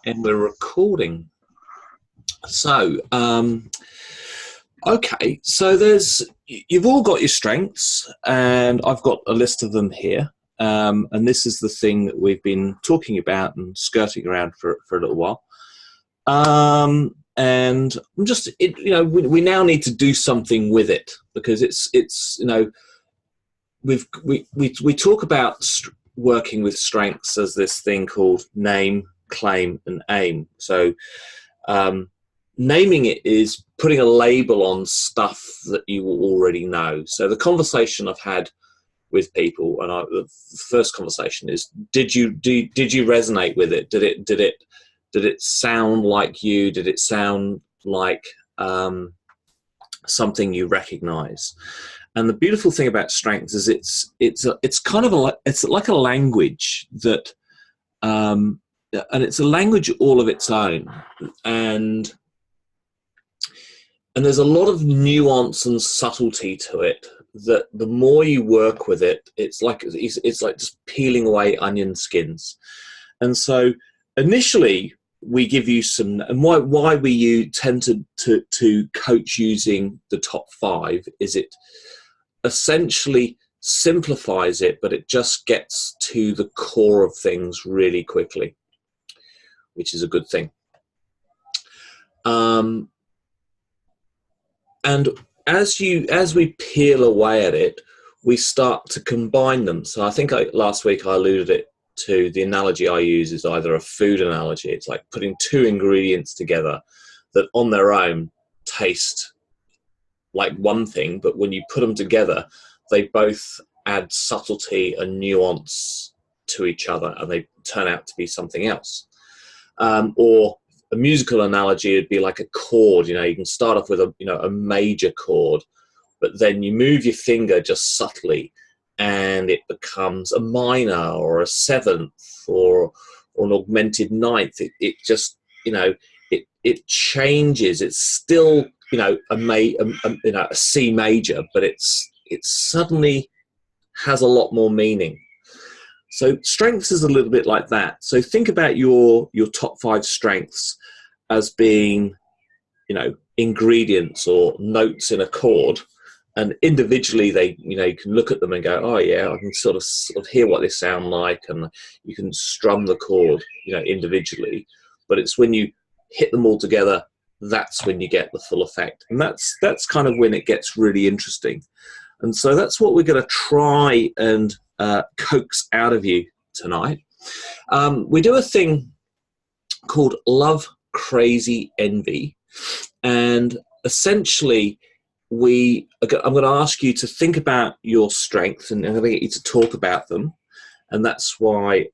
And we're recording. So, okay, so you've all got your strengths, and I've got a list of them here. And this is the thing that we've been talking about and skirting around for a little while. And I'm just, we now need to do something with it, because we talk about working with strengths as this thing called name, claim, and aim. So naming it is putting a label on stuff that you already know. So the conversation I've had with people, and the first conversation is, did you resonate with it? Did it sound like you? Did it sound like something you recognize? And the beautiful thing about strengths is it's kind of it's like a language that, and it's a language all of its own, and there's a lot of nuance and subtlety to it that the more you work with it, it's like just peeling away onion skins. And so initially we give you some, and why we tend to coach using the top 5 is it essentially simplifies it, but it just gets to the core of things really quickly, which is a good thing. And as we peel away at it, we start to combine them. So I think last week I alluded it to, the analogy I use is either a food analogy. It's like putting 2 ingredients together that on their own taste like one thing, but when you put them together, they both add subtlety and nuance to each other, and they turn out to be something else. Or a musical analogy would be like a chord. You can start off with a major chord, but then you move your finger just subtly, and it becomes a minor or a 7th or an augmented 9th. It just it changes. It's still a C major, but it suddenly has a lot more meaning. So strengths is a little bit like that. So think about your top 5 strengths as being, ingredients or notes in a chord, and individually they, you can look at them and go, oh yeah, I can sort of hear what they sound like, and you can strum the chord, individually. But it's when you hit them all together, that's when you get the full effect, and that's kind of when it gets really interesting. And so that's what we're going to try and coax out of you tonight. We do a thing called Love, Crazy, Envy, and essentially I'm going to ask you to think about your strengths, and I'm going to get you to talk about them. And that's why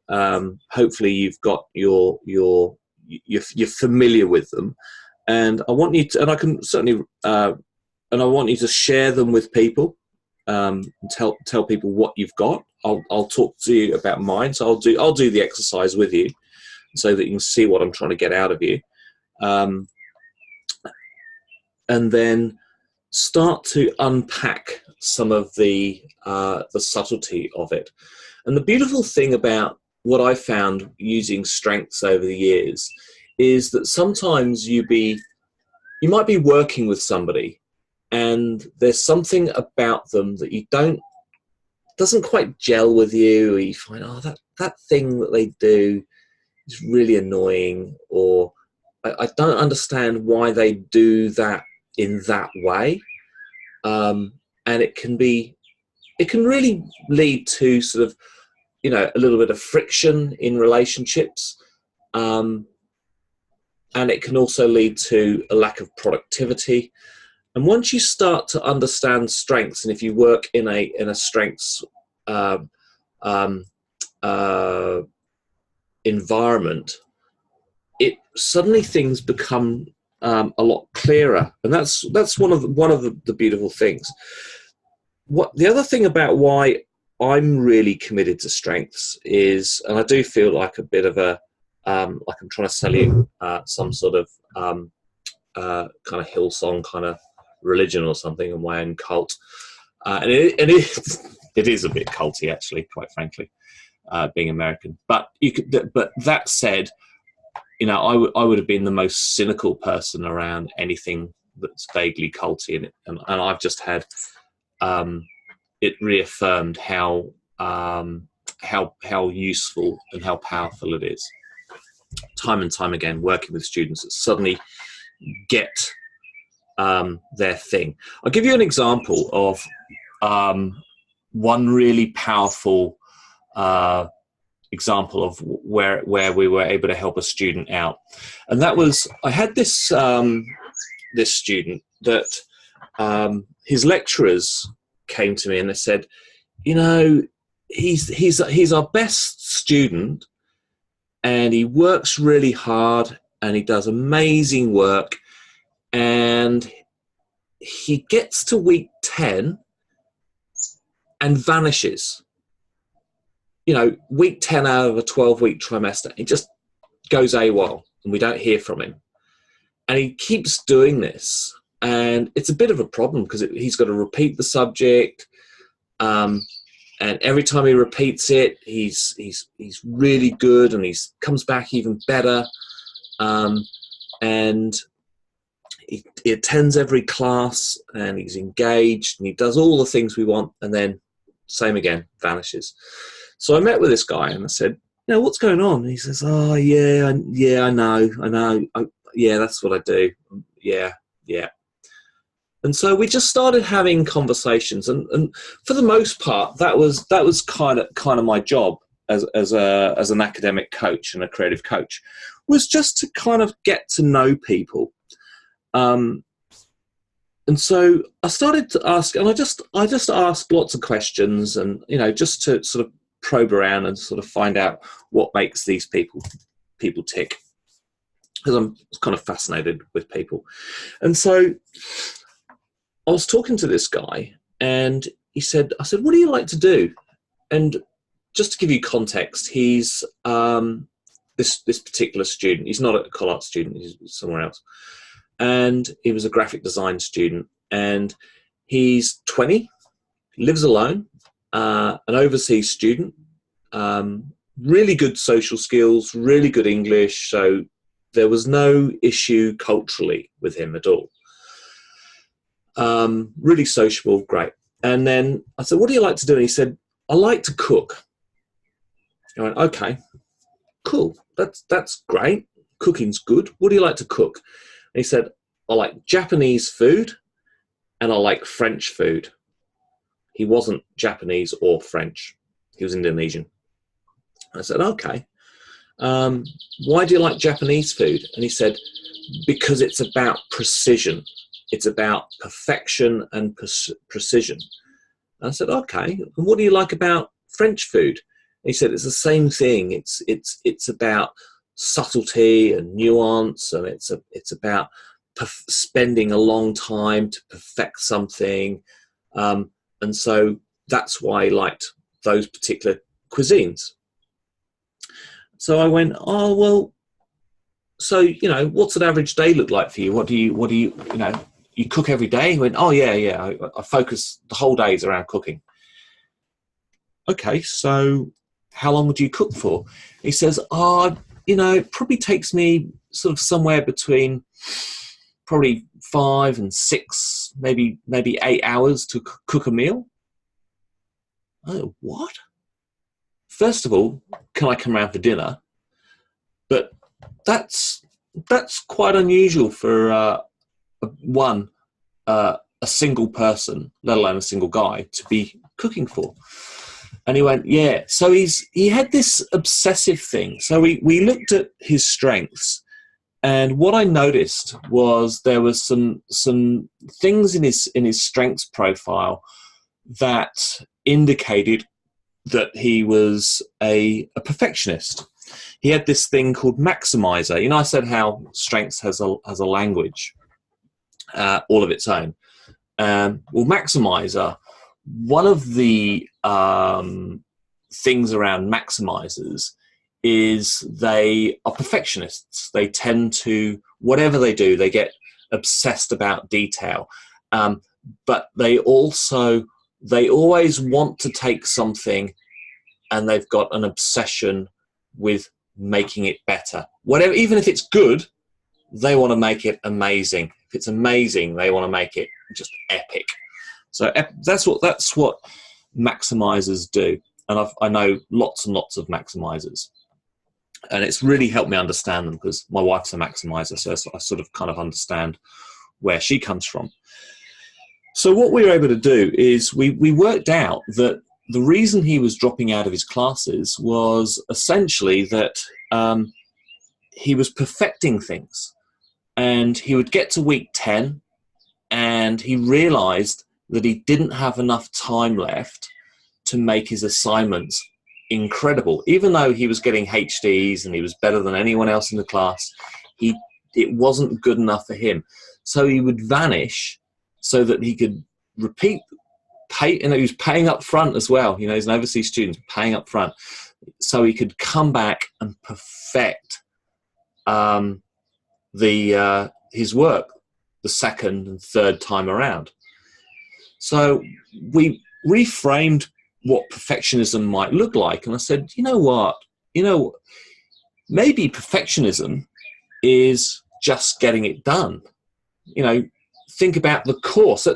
hopefully you've got you're familiar with them. And I want you to, and I can certainly, and I want you to share them with people, and tell people what you've got. I'll talk to you about mine. So I'll do the exercise with you, so that you can see what I'm trying to get out of you, and then start to unpack some of the subtlety of it. And the beautiful thing about what I found using strengths over the years is that sometimes you might be working with somebody, and there's something about them that doesn't quite gel with you, or you find, that thing that they do is really annoying, or I don't understand why they do that in that way. And it can really lead to sort of, a little bit of friction in relationships. And it can also lead to a lack of productivity. And once you start to understand strengths, and if you work in a strengths environment, it suddenly things become a lot clearer, and that's one of the beautiful things. What the other thing about why I'm really committed to strengths is, and I do feel like a bit of a like I'm trying to sell you some sort of kind of Hillsong kind of religion or something, in my own cult, and it is a bit culty, actually, quite frankly, being American. But but that said, I would have been the most cynical person around anything that's vaguely culty, and I've just had it reaffirmed how useful and how powerful it is. Time and time again, working with students that suddenly get their thing. I'll give you an example of one really powerful example of where we were able to help a student out, and that was, I had this this student that his lecturers came to me and they said, he's our best student, and he works really hard and he does amazing work, and he gets to week 10 and vanishes. Week 10 out of a 12-week trimester, he just goes AWOL and we don't hear from him. And he keeps doing this, and it's a bit of a problem because he's got to repeat the subject, and every time he repeats it, he's really good, and he comes back even better, and he attends every class, and he's engaged, and he does all the things we want, and then same again, vanishes. So I met with this guy and I said, what's going on? And he says, oh yeah, I know. Yeah, that's what I do. Yeah. And so we just started having conversations, and for the most part, that was kind of my job as an academic coach and a creative coach, was just to kind of get to know people. And so I started to ask, and I just asked lots of questions, and just to sort of probe around and sort of find out what makes these people tick, because I'm kind of fascinated with people. And so I was talking to this guy, and I said, what do you like to do? And just to give you context, he's this particular student. He's not a ColArt student, he's somewhere else. And he was a graphic design student, and he's 20, lives alone, an overseas student, really good social skills, really good English, so there was no issue culturally with him at all. Really sociable, great. And then I said, what do you like to do? And he said, I like to cook. I went, okay, cool, that's great. Cooking's good. What do you like to cook? And he said, I like Japanese food and I like French food. He wasn't Japanese or French. He was Indonesian. I said, okay. Why do you like Japanese food? And he said, because it's about precision. It's about perfection and precision. And I said, okay. And what do you like about French food? And he said, it's the same thing. It's about subtlety and nuance, and it's about spending a long time to perfect something. And so that's why I liked those particular cuisines. So I went, oh, well, so, what's an average day look like for you? What do you you cook every day? He went, oh yeah. I focus the whole days around cooking. Okay, so how long would you cook for? He says, it probably takes me sort of somewhere between probably 5 and 6, maybe 8 hours to cook a meal. Oh, what? First of all, can I come around for dinner? But that's quite unusual for a single person, let alone a single guy, to be cooking for. And he went, yeah. So he had this obsessive thing. So we looked at his strengths, and what I noticed was there was some things in his strengths profile that indicated that he was a perfectionist. He had this thing called Maximizer. I said how strengths has a language all of its own. Well, Maximizer, one of the things around Maximizers is they are perfectionists. They tend to, whatever they do, they get obsessed about detail. But they always want to take something, and they've got an obsession with making it better. Whatever, even if it's good, they want to make it amazing. If it's amazing, they want to make it just epic. So that's what maximizers do. And I know lots and lots of maximizers. And it's really helped me understand them because my wife's a maximizer, so I sort of kind of understand where she comes from. So what we were able to do is we worked out that the reason he was dropping out of his classes was essentially that he was perfecting things. And he would get to week 10 and he realized that he didn't have enough time left to make his assignments incredible. Even though he was getting HDs and he was better than anyone else in the class, it wasn't good enough for him. So he would vanish so that he could repeat, he was paying up front as well. He's an overseas student, paying up front, so he could come back and perfect his work the second and third time around. So we reframed what perfectionism might look like, and I said, you know what, maybe perfectionism is just getting it done. Think about the course.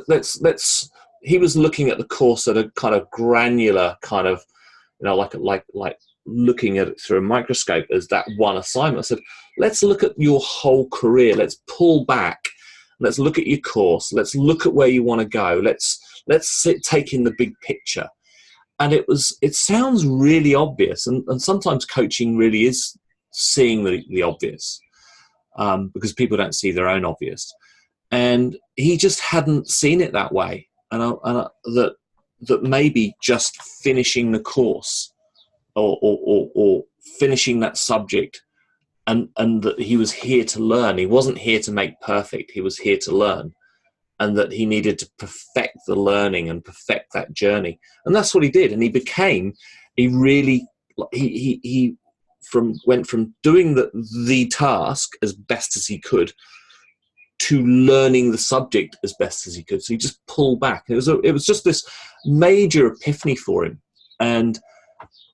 He was looking at the course at a kind of granular kind of, like looking at it through a microscope as that one assignment. I said, let's look at your whole career. Let's pull back. Let's look at your course. Let's look at where you want to go. Let's take in the big picture. And it sounds really obvious. And sometimes coaching really is seeing the obvious, because people don't see their own obvious. And he just hadn't seen it that way. And that maybe just finishing the course or finishing that subject, and that he was here to learn. He wasn't here to make perfect. He was here to learn, and that he needed to perfect the learning and perfect that journey. And that's what he did. And he became he went from doing the task as best as he could to learning the subject as best as he could. So he just pulled back. It was just this major epiphany for him. And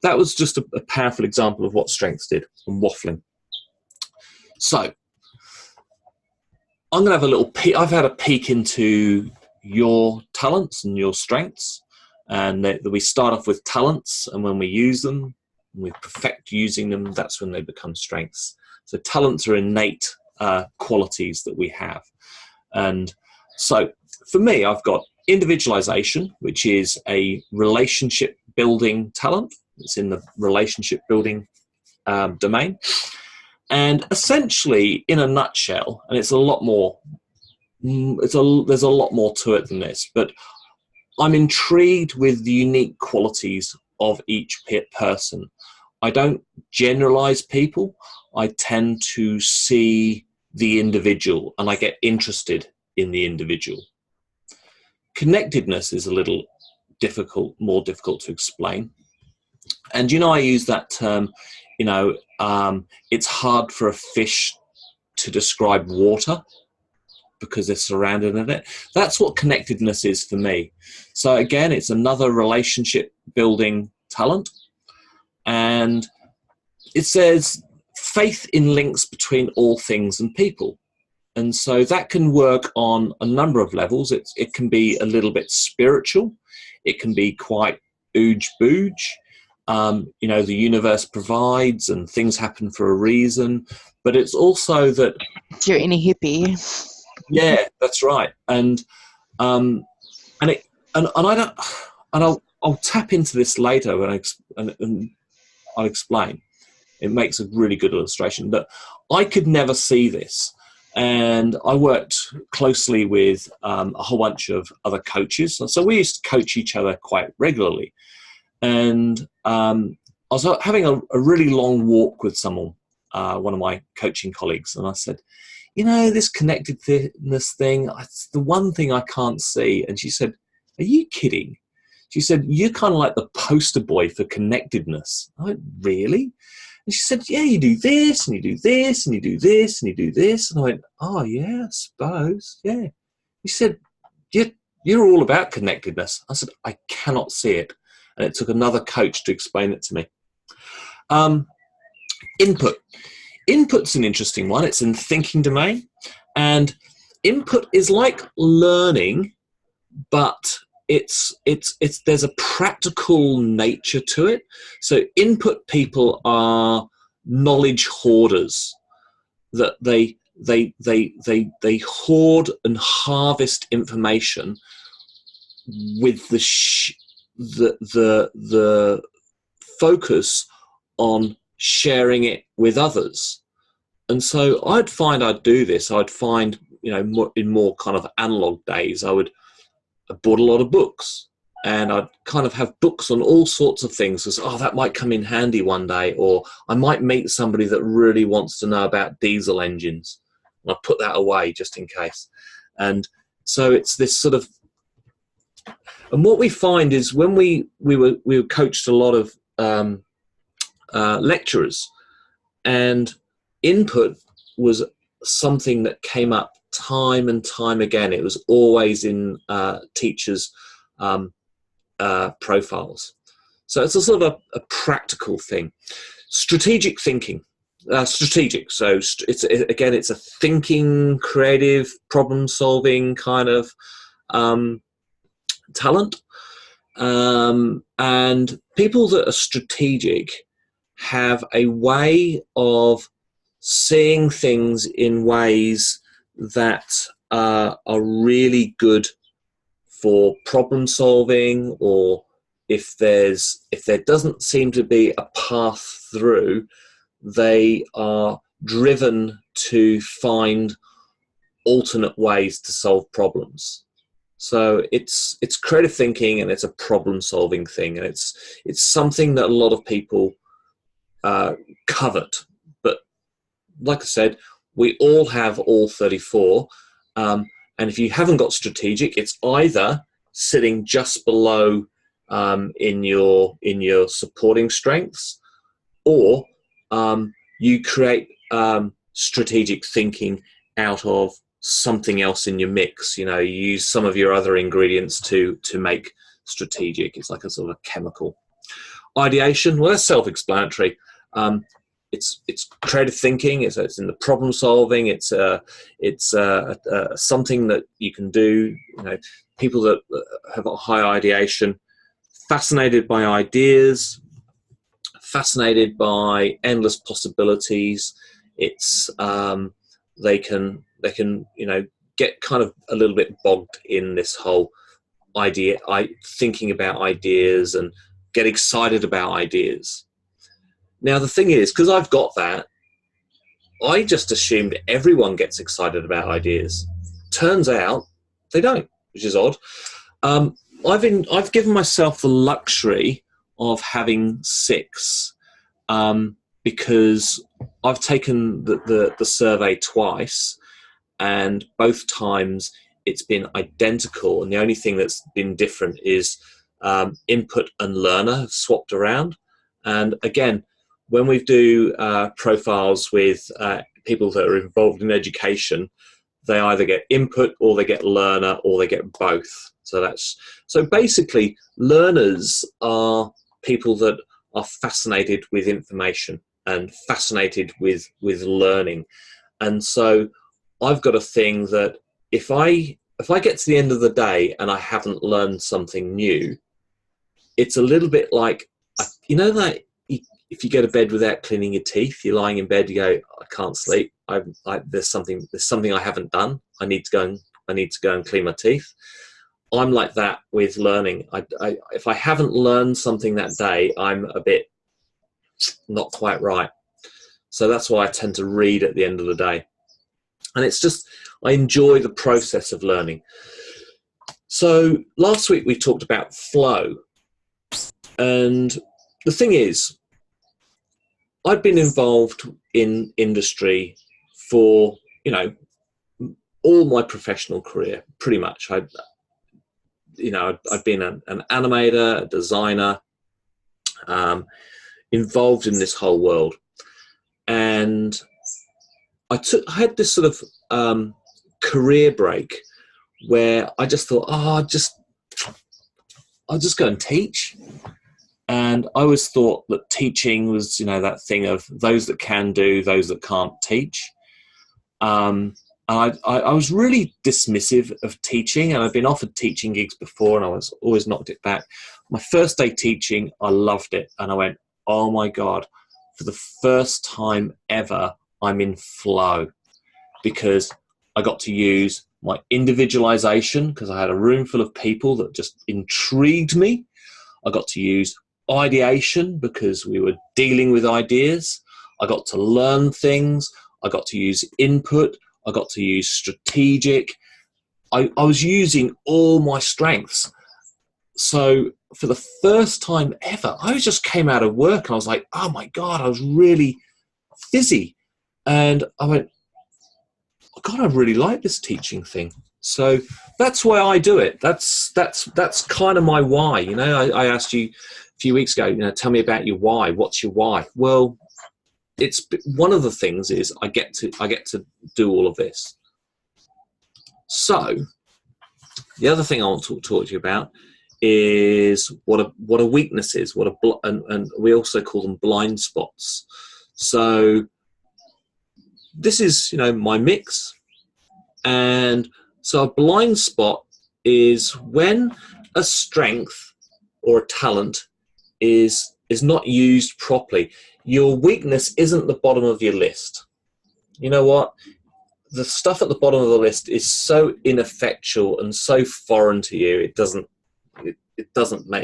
that was just a powerful example of what strengths did and waffling. So I'm going to have a little peek. I've had a peek into your talents and your strengths. And that we start off with talents, and when we use them, we perfect using them, that's when they become strengths. So talents are innate qualities that we have. And so for me, I've got individualization, which is a relationship building talent. It's in the relationship building domain. And essentially, in a nutshell, and it's a lot more, there's a lot more to it than this, but I'm intrigued with the unique qualities of each person. I don't generalize people. I tend to see the individual, and I get interested in the individual. Connectedness is a little more difficult to explain. And I use that term, it's hard for a fish to describe water because they're surrounded in it. That's what connectedness is for me. So again, it's another relationship building talent. And it says faith in links between all things and people. And so that can work on a number of levels. It can be a little bit spiritual. It can be quite ooge-booge. The universe provides and things happen for a reason. But it's also that... You're in a hippie. Yeah, that's right. And I don't... And I'll tap into this later and I'll explain. It makes a really good illustration. But I could never see this. And I worked closely with a whole bunch of other coaches. So we used to coach each other quite regularly. And I was having a really long walk with someone, one of my coaching colleagues. And I said, this connectedness thing, it's the one thing I can't see. And she said, are you kidding? She said, you're kind of like the poster boy for connectedness. I went, really? And she said, yeah, you do this, and you do this, and you do this, and you do this. And I went, oh, yeah, I suppose, yeah. She said, you're all about connectedness. I said, I cannot see it. And it took another coach to explain it to me. Input. Input's an interesting one. It's in the thinking domain, and input is like learning, but it's there's a practical nature to it. So input people are knowledge hoarders, that they hoard and harvest information with the focus on sharing it with others. And so I'd do this. I'd find, in more kind of analog days, I bought a lot of books, and I'd kind of have books on all sorts of things, because, that might come in handy one day, or I might meet somebody that really wants to know about diesel engines. And I put that away just in case. And so it's this sort of, and what we find is when we were coached a lot of lecturers, and input was something that came up time and time again. It was always in teachers' profiles. So it's a sort of a practical thing. Strategic thinking. Strategic. So it's a thinking, creative, problem-solving kind of talent. And people that are strategic have a way of seeing things in ways that are really good for problem solving, or if there doesn't seem to be a path through, they are driven to find alternate ways to solve problems. So it's creative thinking, and it's a problem solving thing, and it's something that a lot of people covet. But like I said, we all have all 34, and if you haven't got strategic, it's either sitting just below in your supporting strengths, or you create strategic thinking out of something else in your mix. You use some of your other ingredients to make strategic. It's like a sort of a chemical. Ideation, well, that's self-explanatory. It's creative thinking. It's in the problem solving. It's something that you can do. People that have a high ideation, fascinated by ideas, fascinated by endless possibilities. It's they can get kind of a little bit bogged in this whole thinking about ideas, and get excited about ideas. Now, the thing is, because I've got that, I just assumed everyone gets excited about ideas. Turns out they don't, which is odd. I've given myself the luxury of having 6, because I've taken the survey twice, and both times it's been identical, and the only thing that's been different is input and learner have swapped around. And again, when we do profiles with people that are involved in education, they either get input, or they get learner, or they get both. So basically, learners are people that are fascinated with information and fascinated with learning. And so I've got a thing that if I get to the end of the day and I haven't learned something new, it's a little bit like, that if you go to bed without cleaning your teeth, you're lying in bed, you go, I can't sleep. There's something I haven't done. I need to go and clean my teeth. I'm like that with learning. If I haven't learned something that day, I'm a bit not quite right. So that's why I tend to read at the end of the day. And it's just, I enjoy the process of learning. So last week we talked about flow. And the thing is, I've been involved in industry for, all my professional career, pretty much. I've been an animator, a designer, involved in this whole world. And I had this sort of career break where I just thought, I'll just go and teach. And I always thought that teaching was, that thing of those that can do, those that can't teach. And I was really dismissive of teaching, and I've been offered teaching gigs before, and I was always knocked it back. My first day teaching, I loved it, and I went, oh my God, for the first time ever, I'm in flow, because I got to use my individualization, because I had a room full of people that just intrigued me. I got to use ideation, because we were dealing with ideas. I got to learn things. I got to use input. I got to use strategic. I was using all my strengths. So for the first time ever, I just came out of work and I was like, oh my God, I was really fizzy. And I went, oh God, I really like this teaching thing. So that's why I do it. That's kind of my why. I asked you a few weeks ago, tell me about your why. What's your why? Well, it's one of the things is I get to do all of this. So the other thing I want to talk to you about is what are weaknesses, and we also call them blind spots. So this is my mix, and so a blind spot is when a strength or a talent is not used properly. Your weakness isn't the bottom of your list. You know what? The stuff at the bottom of the list is so ineffectual and so foreign to you. It doesn't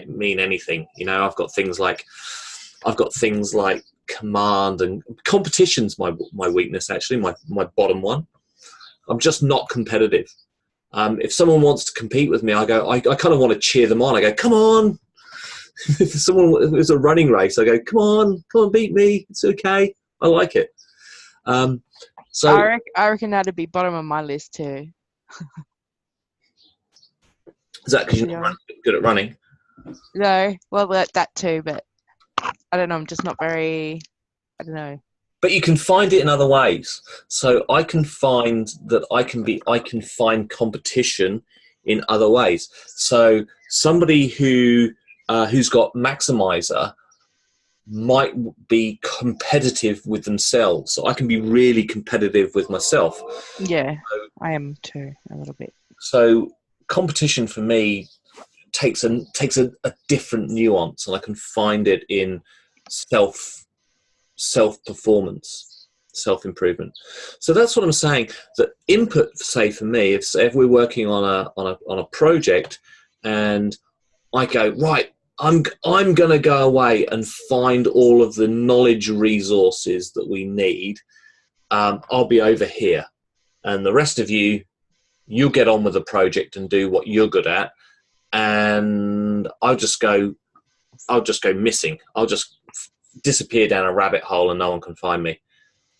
mean anything. I've got things like command, and competition's my weakness, actually, my bottom one. I'm just not competitive. If someone wants to compete with me, I kind of want to cheer them on. I go, come on. If it's a running race, I go, come on, beat me. It's okay. I like it. So I reckon that'd be bottom of my list too. Is that because you're not good at running? No, well, that too, but I don't know. I'm just not very. I don't know. But you can find it in other ways. So I can find that I can find competition in other ways. So somebody who's got maximizer might be competitive with themselves. So I can be really competitive with myself. Yeah, so, I am too, a little bit. So competition for me takes a different nuance, and I can find it in self-performance, self-improvement. So that's what I'm saying. That input, say for me, if we're working on a project, and I go, right, I'm going to go away and find all of the knowledge resources that we need. I'll be over here, and the rest of you'll get on with the project and do what you're good at, and I'll just go missing. I'll just disappear down a rabbit hole and no one can find me.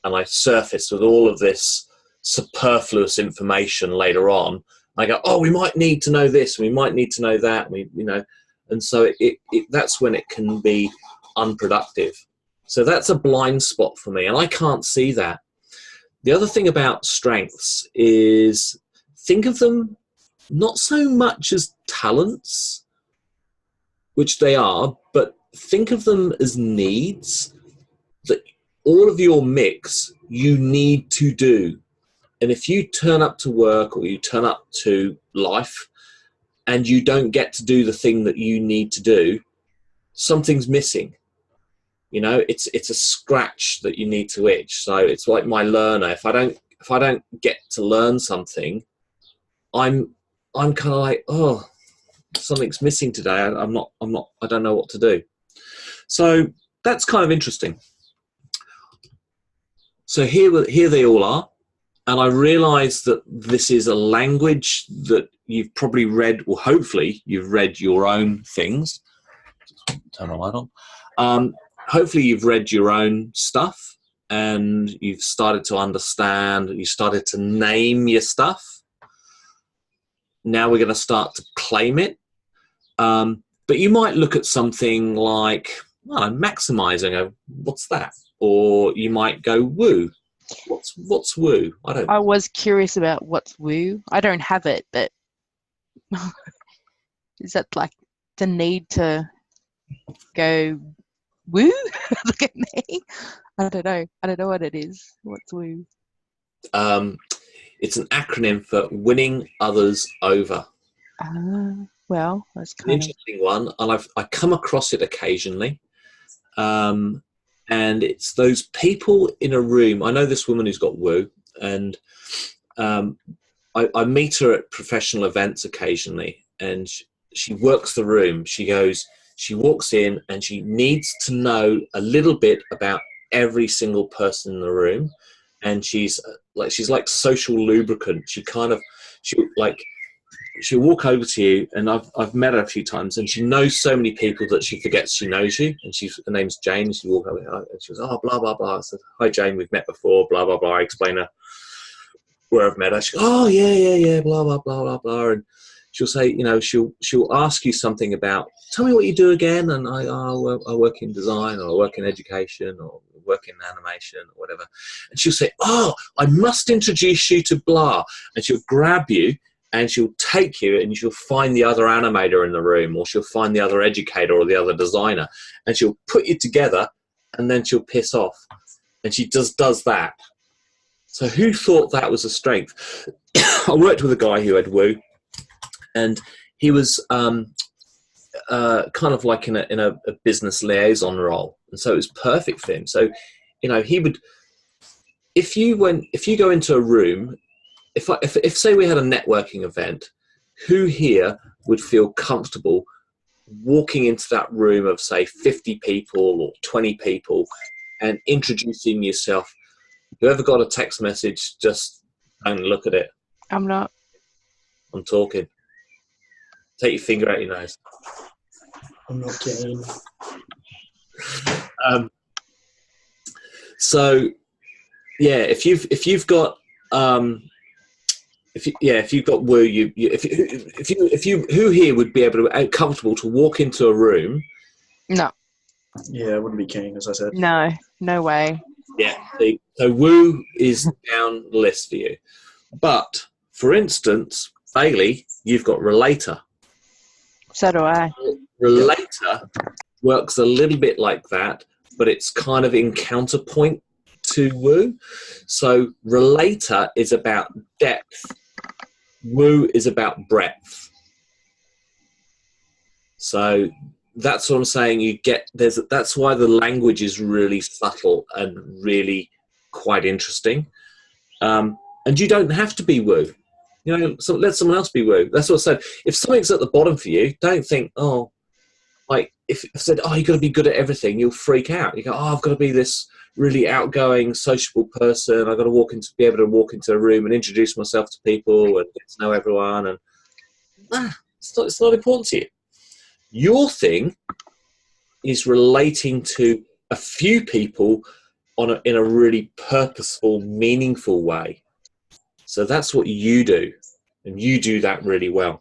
And I surface with all of this superfluous information later on. I go, oh, we might need to know this, we might need to know that, and so that's when it can be unproductive. So that's a blind spot for me, and I can't see that. The other thing about strengths is think of them not so much as talents, which they are, but think of them as needs, that all of your mix you need to do. And if you turn up to work or you turn up to life and you don't get to do the thing that you need to do, something's missing. It's a scratch that you need to itch. So it's like my learner. If I don't get to learn something, I'm kind of like, oh, something's missing today. I don't know what to do. So that's kind of interesting. So here they all are. And I realise that this is a language that you've probably read, or hopefully you've read your own things. Turn my light on. Hopefully you've read your own stuff and you've started to understand, you started to name your stuff. Now we're going to start to claim it. But you might look at something like, maximizing, what's that? Or you might go, woo. What's woo? I was curious about what's woo. I don't have it, but is that like the need to go woo. Look at me. I don't know. I don't know what it is. What's woo? It's an acronym for winning others over. Well, that's An kind of interesting one, and I come across it occasionally. And it's those people in a room. I know this woman who's got woo, and I meet her at professional events occasionally, and she works the room. She walks in and she needs to know a little bit about every single person in the room, and she's like social lubricant. She'll walk over to you, and I've met her a few times, and she knows so many people that she forgets she knows you. And her name's Jane. She walk over and she goes, "Oh, blah blah blah." I said, "Hi Jane, we've met before." Blah blah blah. I explain her where I've met her. She goes, "Oh yeah, blah blah blah blah blah." And she'll say, she'll ask you something about, "Tell me what you do again." And I work in design, or I work in education, or work in animation, or whatever. And she'll say, "Oh, I must introduce you to blah," and she'll grab you. And she'll take you and she'll find the other animator in the room, or she'll find the other educator or the other designer, and she'll put you together, and then she'll piss off. And she just does that. So who thought that was a strength? I worked with a guy who had woo, and he was kind of like in a business liaison role. And so it was perfect for him. So, he would, if you go into a room, if say we had a networking event, who here would feel comfortable walking into that room of say 50 people or 20 people and introducing yourself? Whoever got a text message, just don't look at it. I'm not. I'm talking. Take your finger out your nose. I'm not kidding. So yeah, if you've got if you've got woo, who here would be able to comfortable to walk into a room? No. Yeah, it wouldn't be keen, as I said. No way. Yeah. So woo is down the list for you. But for instance, Bailey, you've got relator. So do I. Relator works a little bit like that, but it's kind of in counterpoint to woo. So relator is about depth. Woo is about breadth. So that's what I'm saying. That's why the language is really subtle and really quite interesting. And you don't have to be woo. So let someone else be woo. That's what I said. If something's at the bottom for you, don't think, oh, like if I said, oh, you've got to be good at everything, you'll freak out. You go, oh, I've got to be this really outgoing, sociable person. I've got to be able to walk into a room and introduce myself to people and get to know everyone. And it's not important to you. Your thing is relating to a few people in a really purposeful, meaningful way. So that's what you do, and you do that really well.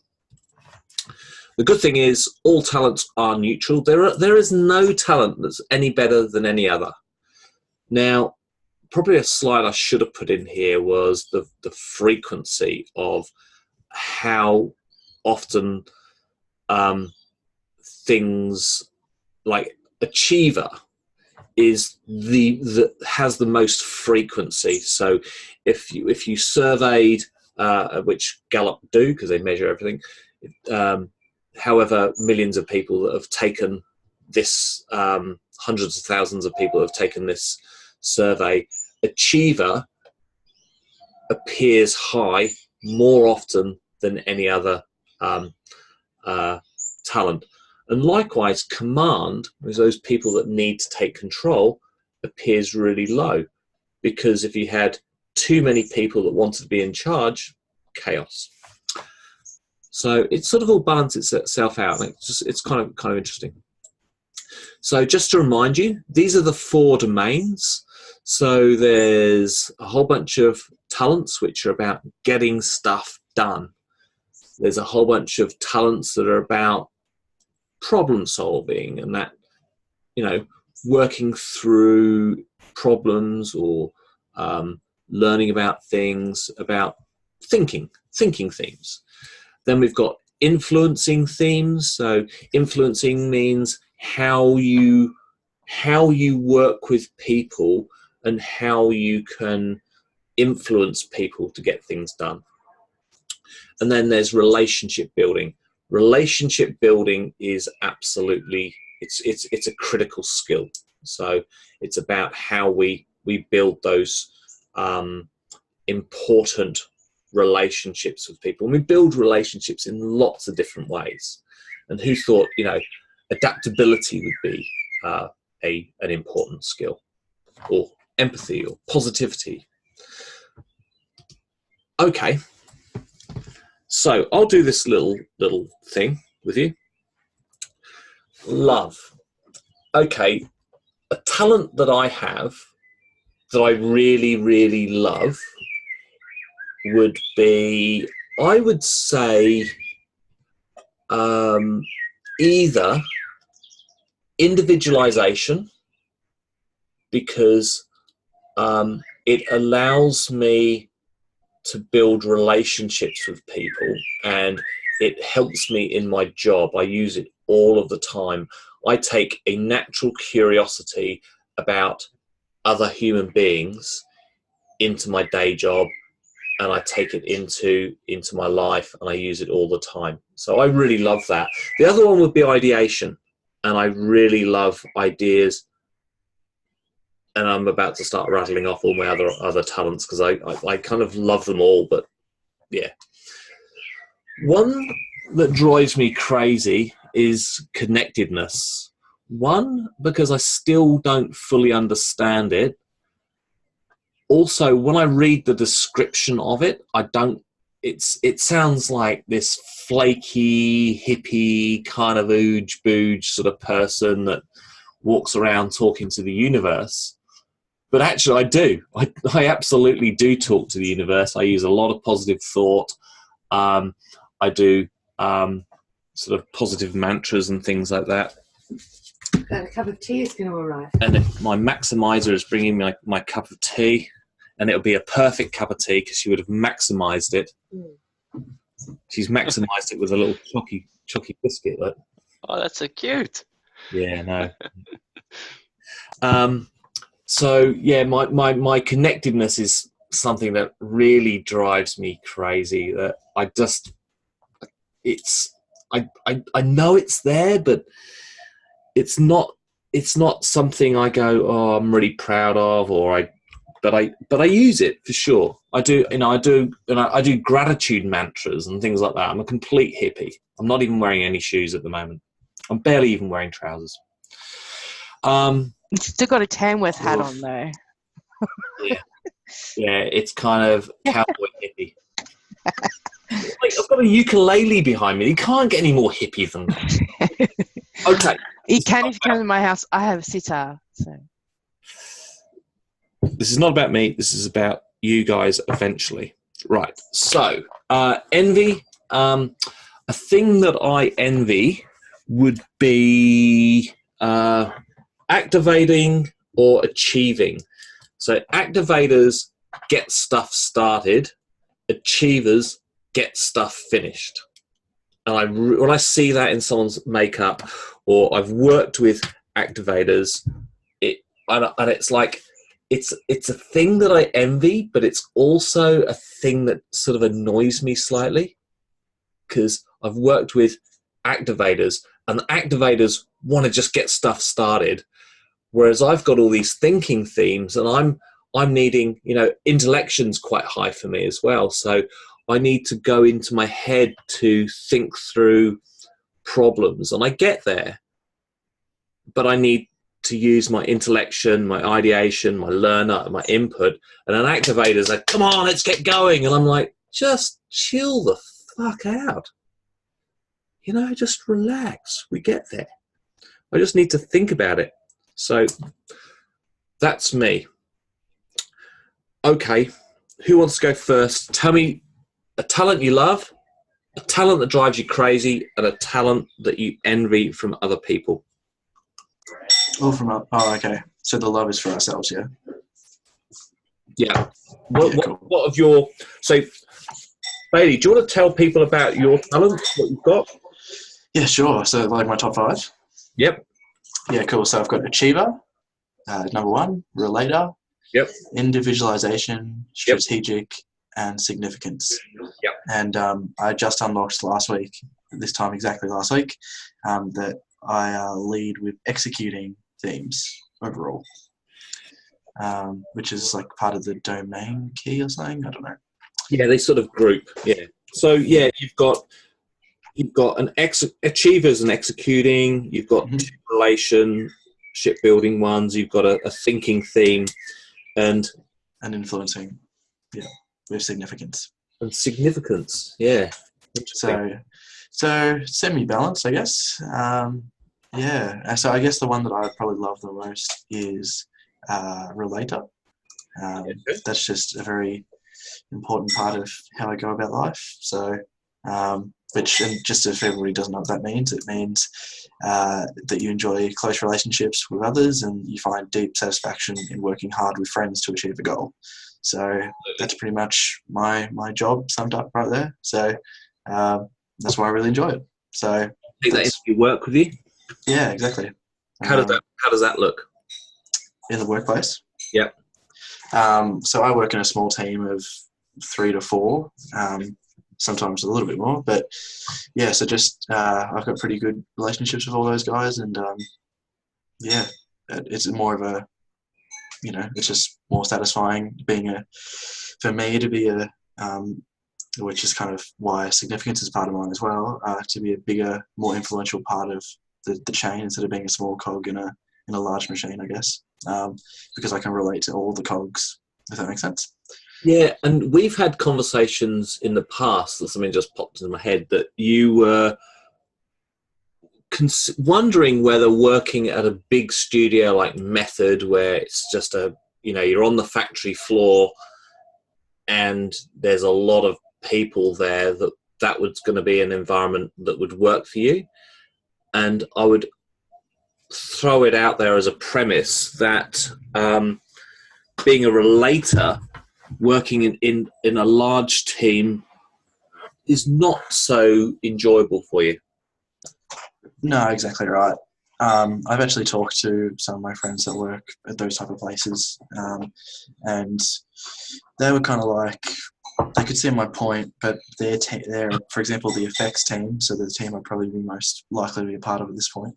The good thing is all talents are neutral. There is no talent that's any better than any other. Now, probably a slide I should have put in here was the frequency of how often things like achiever is has the most frequency. So if you surveyed, which Gallup do because they measure everything, however millions of people that have taken this, hundreds of thousands of people have taken this survey, achiever appears high more often than any other talent. And likewise, command, is those people that need to take control, appears really low, because if you had too many people that wanted to be in charge, chaos. So it sort of all balances itself out. It's kind of interesting. So just to remind you, these are the 4 domains. So there's a whole bunch of talents which are about getting stuff done. There's a whole bunch of talents that are about problem solving, and that, working through problems or learning about things, about thinking themes. Then we've got influencing themes. So influencing means how you work with people and how you can influence people to get things done. And then there's relationship building. Relationship building is absolutely, it's a critical skill. So it's about how we build those important relationships with people. And we build relationships in lots of different ways. And who thought, adaptability would be an important skill, or empathy, or positivity. Okay, so I'll do this little thing with you. Love. Okay, a talent that I have that I really, really love would be, I would say, either individualization, because it allows me to build relationships with people, and it helps me in my job. I use it all of the time. I take a natural curiosity about other human beings into my day job, and I take it into my life, and I use it all the time. So I really love that. The other one would be ideation, and I really love ideas. And I'm about to start rattling off all my other talents, because I kind of love them all. But yeah, one that drives me crazy is connectedness. One, because I still don't fully understand it. Also, when I read the description of it, it sounds like this flaky, hippie, kind of ooge-booge sort of person that walks around talking to the universe. But actually I do. I absolutely do talk to the universe. I use a lot of positive thought. I do sort of positive mantras and things like that. A cup of tea is going to arrive. And my maximizer is bringing me my cup of tea, and it'll be a perfect cup of tea because she would have maximized it. Mm. She's maximized it with a little chocky biscuit. Look. Oh, that's so cute. Yeah, no. So yeah, my connectedness is something that really drives me crazy. That I know it's there, but it's not something I go, oh, I'm really proud of, but I use it for sure. I do gratitude mantras and things like that. I'm a complete hippie. I'm not even wearing any shoes at the moment. I'm barely even wearing trousers. You still got a Tamworth hat on though. Yeah, it's kind of cowboy hippie. I've got a ukulele behind me. You can't get any more hippie than that. Okay. You can if you come to my house. I have a sitar. So. This is not about me. This is about you guys eventually. Right. So, envy. A thing that I envy would be activating or achieving. So activators get stuff started. Achievers get stuff finished. And when I see that in someone's makeup, or I've worked with activators, and it's like it's a thing that I envy, but it's also a thing that sort of annoys me slightly, because I've worked with activators, and the activators want to just get stuff started, whereas I've got all these thinking themes, and I'm needing, intellection's quite high for me as well, so I need to go into my head to think through problems, and I get there, but I need to use my intellection, my ideation, my learner, my input, and an activator's like, come on, let's get going, and I'm like, just chill the fuck out. Just relax. We get there. I just need to think about it. So that's me. Okay, who wants to go first? Tell me a talent you love, a talent that drives you crazy, and a talent that you envy from other people. Okay. So the love is for ourselves, yeah? Yeah. Cool. What of your... So, Bailey, do you want to tell people about your talents, what you've got? Yeah, sure. So like my top 5? Yep. Yeah, cool. So I've got achiever, number 1, relator, Yep. individualization, strategic, and significance. Yep. And I just unlocked this time exactly last week, that I lead with executing themes overall, which is like part of the domain key or something. I don't know. Yeah, they sort of group. Yeah. So yeah, you've got achievers and executing. You've got Mhm. two relationship building ones. You've got a thinking theme, and influencing, with significance. significance. Yeah. Interesting. So semi-balanced, I guess. Yeah. So I guess the one that I probably love the most is relator. That's just a very important part of how I go about life. So, which, and just if everybody doesn't know what that means, it means that you enjoy close relationships with others and you find deep satisfaction in working hard with friends to achieve a goal. So that's pretty much my job summed up right there. So that's why I really enjoy it. So Take that into your work with you. yeah, exactly. How does that look in the workplace? Yep. So I work in a small team of 3 to 4, sometimes a little bit more. But yeah, so just I've got pretty good relationships with all those guys, and yeah, it's more of a, it's just more satisfying for me to be which is kind of why significance is part of mine as well, to be a bigger, more influential part of the chain instead of being a small cog in a large machine, I guess, because I can relate to all the cogs, if that makes sense. Yeah, and we've had conversations in the past that something just popped into my head that you were wondering whether working at a big studio like Method, where it's just you're on the factory floor and there's a lot of people there, that was going to be an environment that would work for you. And I would throw it out there as a premise that being a relator, working in a large team, is not so enjoyable for you. No, exactly right. I've actually talked to some of my friends that work at those type of places, and they were kind of like, they could see my point, but they're, for example, the effects team, so the team I'd probably be most likely to be a part of at this point,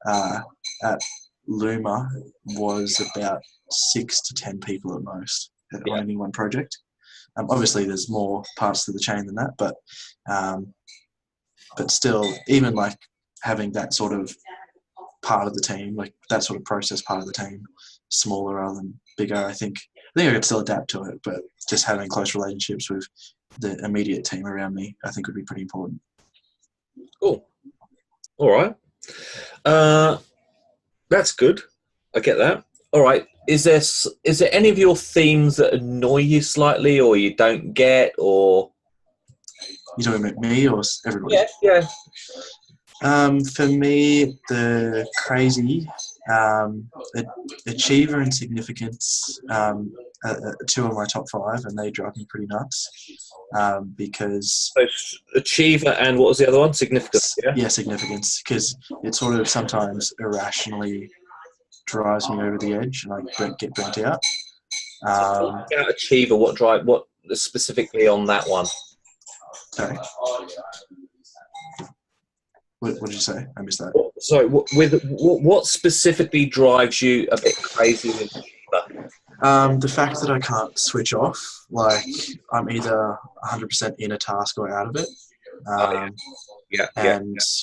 at Luma was about 6 to 10 people at most on any one project. Obviously, there's more parts to the chain than that, but still, even like having that sort of part of the team, like that sort of process part of the team, smaller rather than bigger, I think I could still adapt to it, but just having close relationships with the immediate team around me, I think would be pretty important. Cool. All right. That's good. I get that. All right. Is there any of your themes that annoy you slightly, or you don't get, or? You talking about me or everybody? Yeah. For me, the crazy, achiever and significance, are 2 of my top 5, and they drive me pretty nuts. Because So achiever and what was the other one? Significance. Yeah, significance, because it sort of sometimes irrationally drives me over the edge, and I get burnt out. Achiever. What specifically on that one? Sorry. What did you say? I missed that. Sorry, what specifically drives you a bit crazy with Achiever? The fact that I can't switch off, like I'm either 100% in a task or out of it.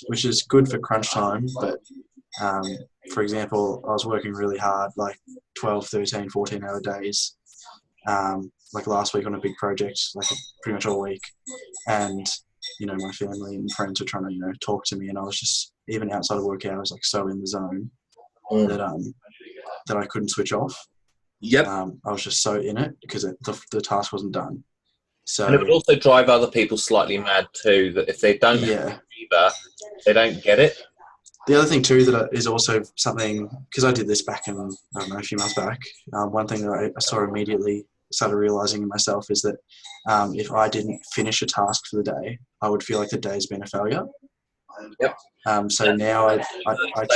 Which is good for crunch time, but for example, I was working really hard, like 12, 13, 14-hour days, like last week on a big project, like pretty much all week, and my family and friends were trying to talk to me, and I was just, even outside of work hours, like so in the zone that I couldn't switch off. Yep. I was just so in it because the task wasn't done. So, and it would also drive other people slightly mad too, that if they don't have Achiever, they don't get it. The other thing too that is also something, because I did this back in, I don't know, a few months back, one thing that I saw immediately, started realising in myself, is that if I didn't finish a task for the day, I would feel like the day's been a failure. Yep. So now I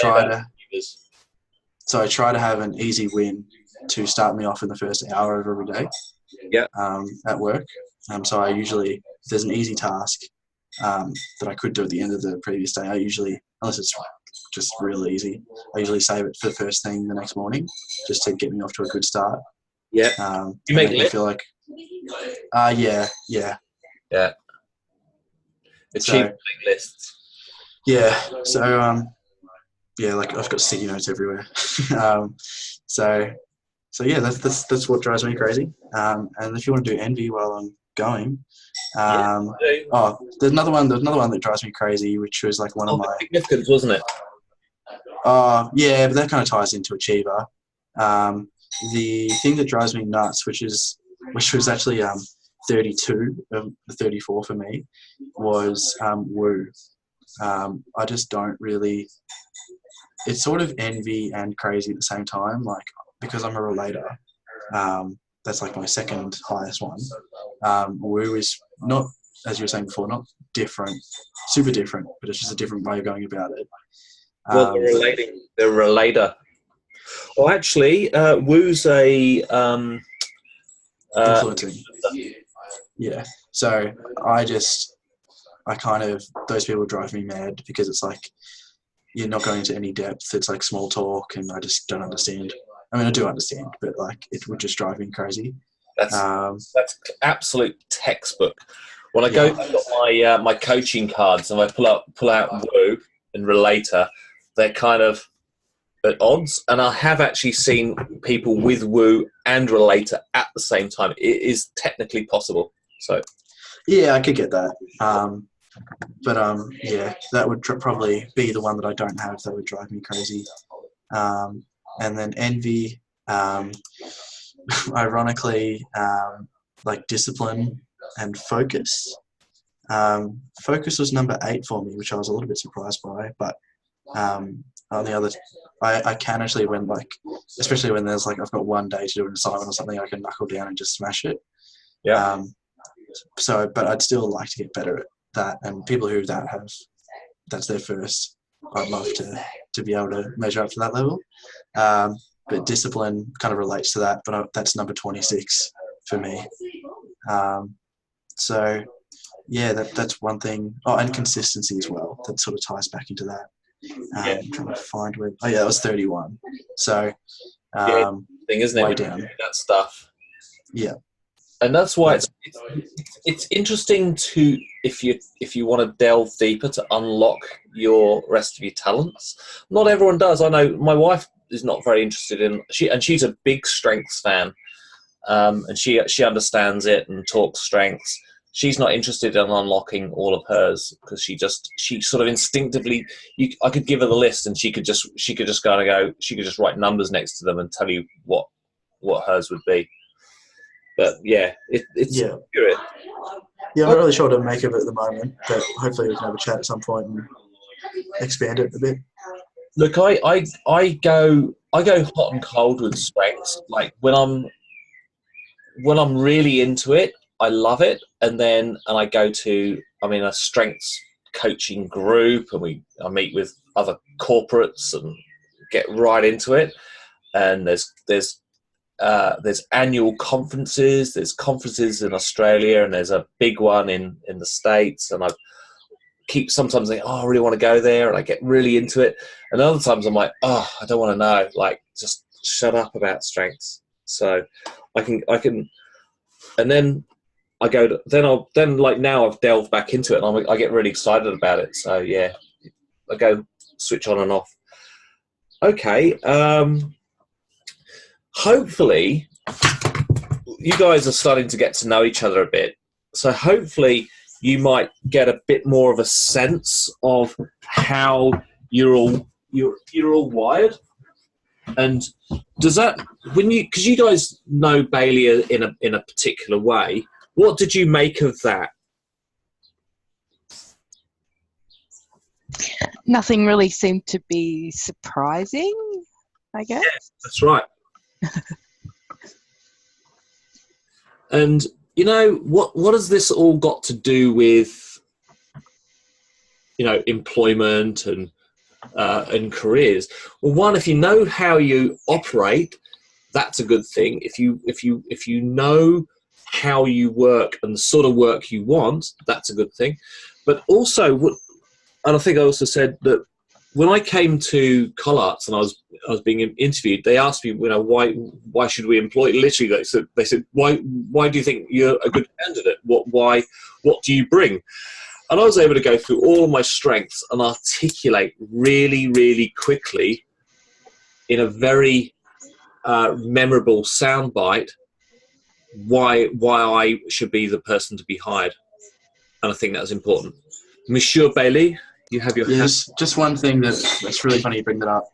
try to, So I try to have an easy win to start me off in the first hour of every day. Yeah. At work. So I usually, if there's an easy task that I could do at the end of the previous day, I usually, unless it's just real easy, I usually save it for the first thing the next morning, just to get me off to a good start. Yeah. You make lists? I feel like, yeah. Yeah. Achieve lists. Yeah. So yeah, like I've got sticky notes everywhere. So yeah, that's what drives me crazy. And if you want to do envy while I'm going, there's another one that drives me crazy, which was like one of my significance, wasn't it? Yeah, but that kind of ties into Achiever. The thing that drives me nuts, which was actually 32 of the 34 for me, was Woo. I just don't really. It's sort of envy and crazy at the same time, like because I'm a relator. That's like my second highest one. Woo is not, as you were saying before, not different, super different, but it's just a different way of going about it. Well, the relator. Well, actually, Woo's a influencing. Yeah. So I kind of, those people drive me mad because it's like you're not going into any depth. It's like small talk, and I just don't understand. I mean, I do understand, but like it would just drive me crazy. That's absolute textbook. When I go through my coaching cards and I pull out Woo and Relator, they're kind of at odds. And I have actually seen people with Woo and Relator at the same time. It is technically possible. So yeah, I could get that. But yeah, that would probably be the one that I don't have. That would drive me crazy. And then envy, ironically, like discipline and focus. Focus was number 8 for me, which I was a little bit surprised by. But on the other, I can actually, when like, especially when there's like I've got one day to do an assignment or something, I can knuckle down and just smash it. Yeah. But I'd still like to get better at that. And people who that's their first. I'd love to be able to measure up to that level. But discipline kind of relates to that, but that's number 26 for me. So yeah, that's one thing. Oh, and consistency as well. That sort of ties back into that. I'm trying to find where. Oh yeah, that was 31. So thing, isn't it? way down. That stuff. Yeah. And that's why it's interesting to if you want to delve deeper to unlock your rest of your talents. Not everyone does. I know my wife is not very interested in she's a big strengths fan, and she understands it and talks strengths. She's not interested in unlocking all of hers because she sort of instinctively. I could give her the list and she could just write numbers next to them and tell you what hers would be. But yeah, it's accurate. Yeah, I'm not really sure what to make of it at the moment, but hopefully we can have a chat at some point and expand it a bit. Look, I go hot and cold with strengths. Like when I'm really into it, I love it, and I go to I'm in a strengths coaching group, and I meet with other corporates and get right into it. And there's annual conferences. There's conferences in Australia, and there's a big one in the States. And I keep sometimes thinking, oh, I really want to go there, and I get really into it. And other times I'm like, oh, I don't want to know. Like, just shut up about strengths. So I can, and then I go to, then like now I've delved back into it, and I get really excited about it. So yeah, I go switch on and off. Okay. Hopefully, you guys are starting to get to know each other a bit. So hopefully, you might get a bit more of a sense of how you're all wired. And does that because you guys know Bailey in a particular way? What did you make of that? Nothing really seemed to be surprising, I guess. Yes, that's right. And you know what has this all got to do with employment and and careers. Well, one, if you know how you operate, that's a good thing. If you know how you work and the sort of work you want, that's a good thing. But also, and I think I also said that when I came to Collarts and I was being interviewed, they asked me, why should we employ? Literally, they said, why do you think you're a good candidate? What do you bring? And I was able to go through all my strengths and articulate really, really quickly in a very memorable soundbite why I should be the person to be hired. And I think that's important. Monsieur Bailey, you have your hand. Yes, just one thing that's really funny you bring that up.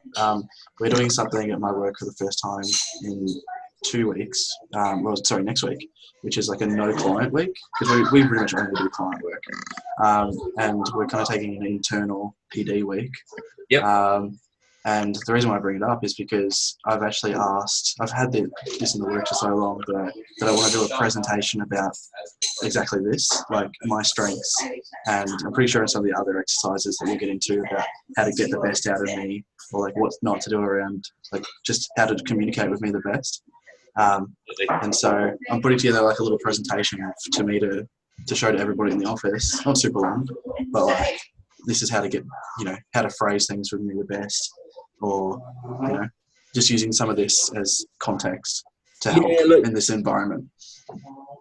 We're doing something at my work for the first time in 2 weeks. Next week, which is like a no client week, because we pretty much only do client work. And we're kind of taking an internal PD week. Yep. And the reason why I bring it up is because I've had this in the work for so long that I want to do a presentation about exactly this, like my strengths. And I'm pretty sure in some of the other exercises that we'll get into about how to get the best out of me, or like what not to do around, like just how to communicate with me the best. And so I'm putting together like a little presentation to me to show to everybody in the office, not super long, but like this is how to get, how to phrase things with me the best, or, just using some of this as context to help in this environment.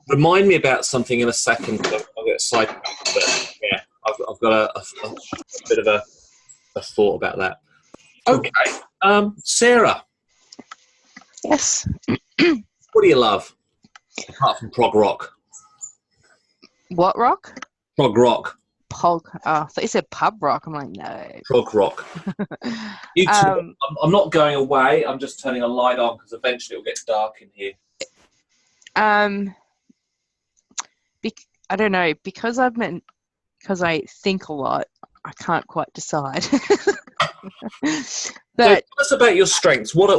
Remind me about something in a second. I'll get sidetracked, but yeah, I've got a bit of a thought about that. Okay, Sarah. Yes. What do you love apart from prog rock? What rock? Prog rock. I thought you said pub rock. I'm like, no. Prog rock. You two, I'm not going away. I'm just turning a light on because eventually it'll get dark in here. I don't know, because I think a lot, I can't quite decide. But tell us about your strengths. What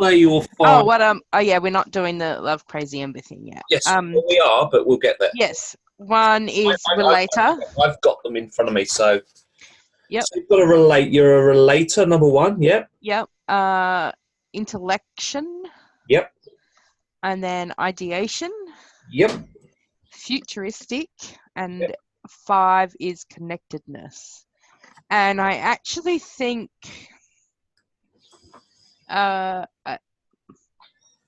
are your five? We're not doing the love crazy Ember thing yet. Yes, we are, but we'll get there. Yes. One is relator. I've got them in front of me, so. Yep. So you've got to relate. You're a relator, number one. Yep. Yep. Intellection. Yep. And then ideation. Yep. Futuristic, and 5 is connectedness. And I actually think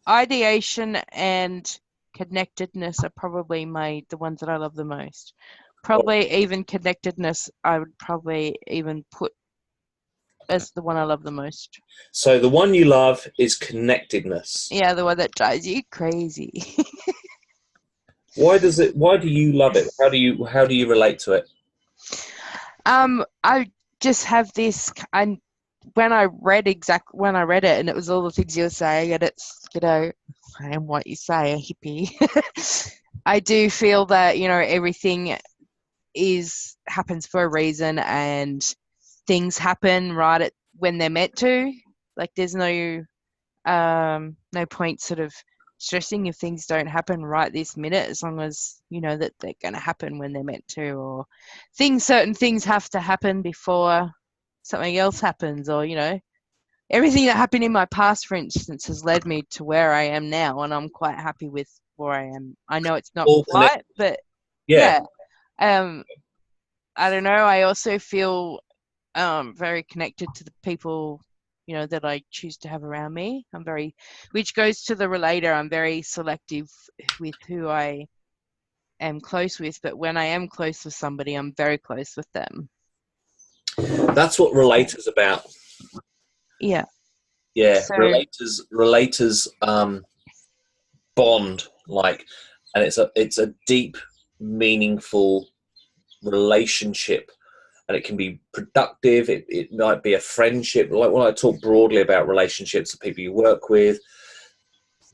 ideation and connectedness are probably the ones that I love the most. Probably even connectedness, I would probably even put as the one I love the most. So the one you love is connectedness. Yeah, the one that drives you crazy. Why do you love it? How do you relate to it? I just have this, and when I read it, and it was all the things you were saying, and it's, I am what you say, a hippie. I do feel that, everything happens for a reason, and things happen right when they're meant to. Like, there's no point sort of stressing if things don't happen right this minute, as long as you know that they're going to happen when they're meant to, or certain things have to happen before something else happens, or everything that happened in my past, for instance, has led me to where I am now, and I'm quite happy with where I am. I know it's not right, but yeah. I don't know, I also feel very connected to the people that I choose to have around me. Which goes to the relator, I'm very selective with who I am close with, but when I am close with somebody, I'm very close with them. That's what relator's about. Yeah. Yeah, so, relators bond, and it's a deep, meaningful relationship. And it can be productive. It might be a friendship. Like when I talk broadly about relationships, the people you work with,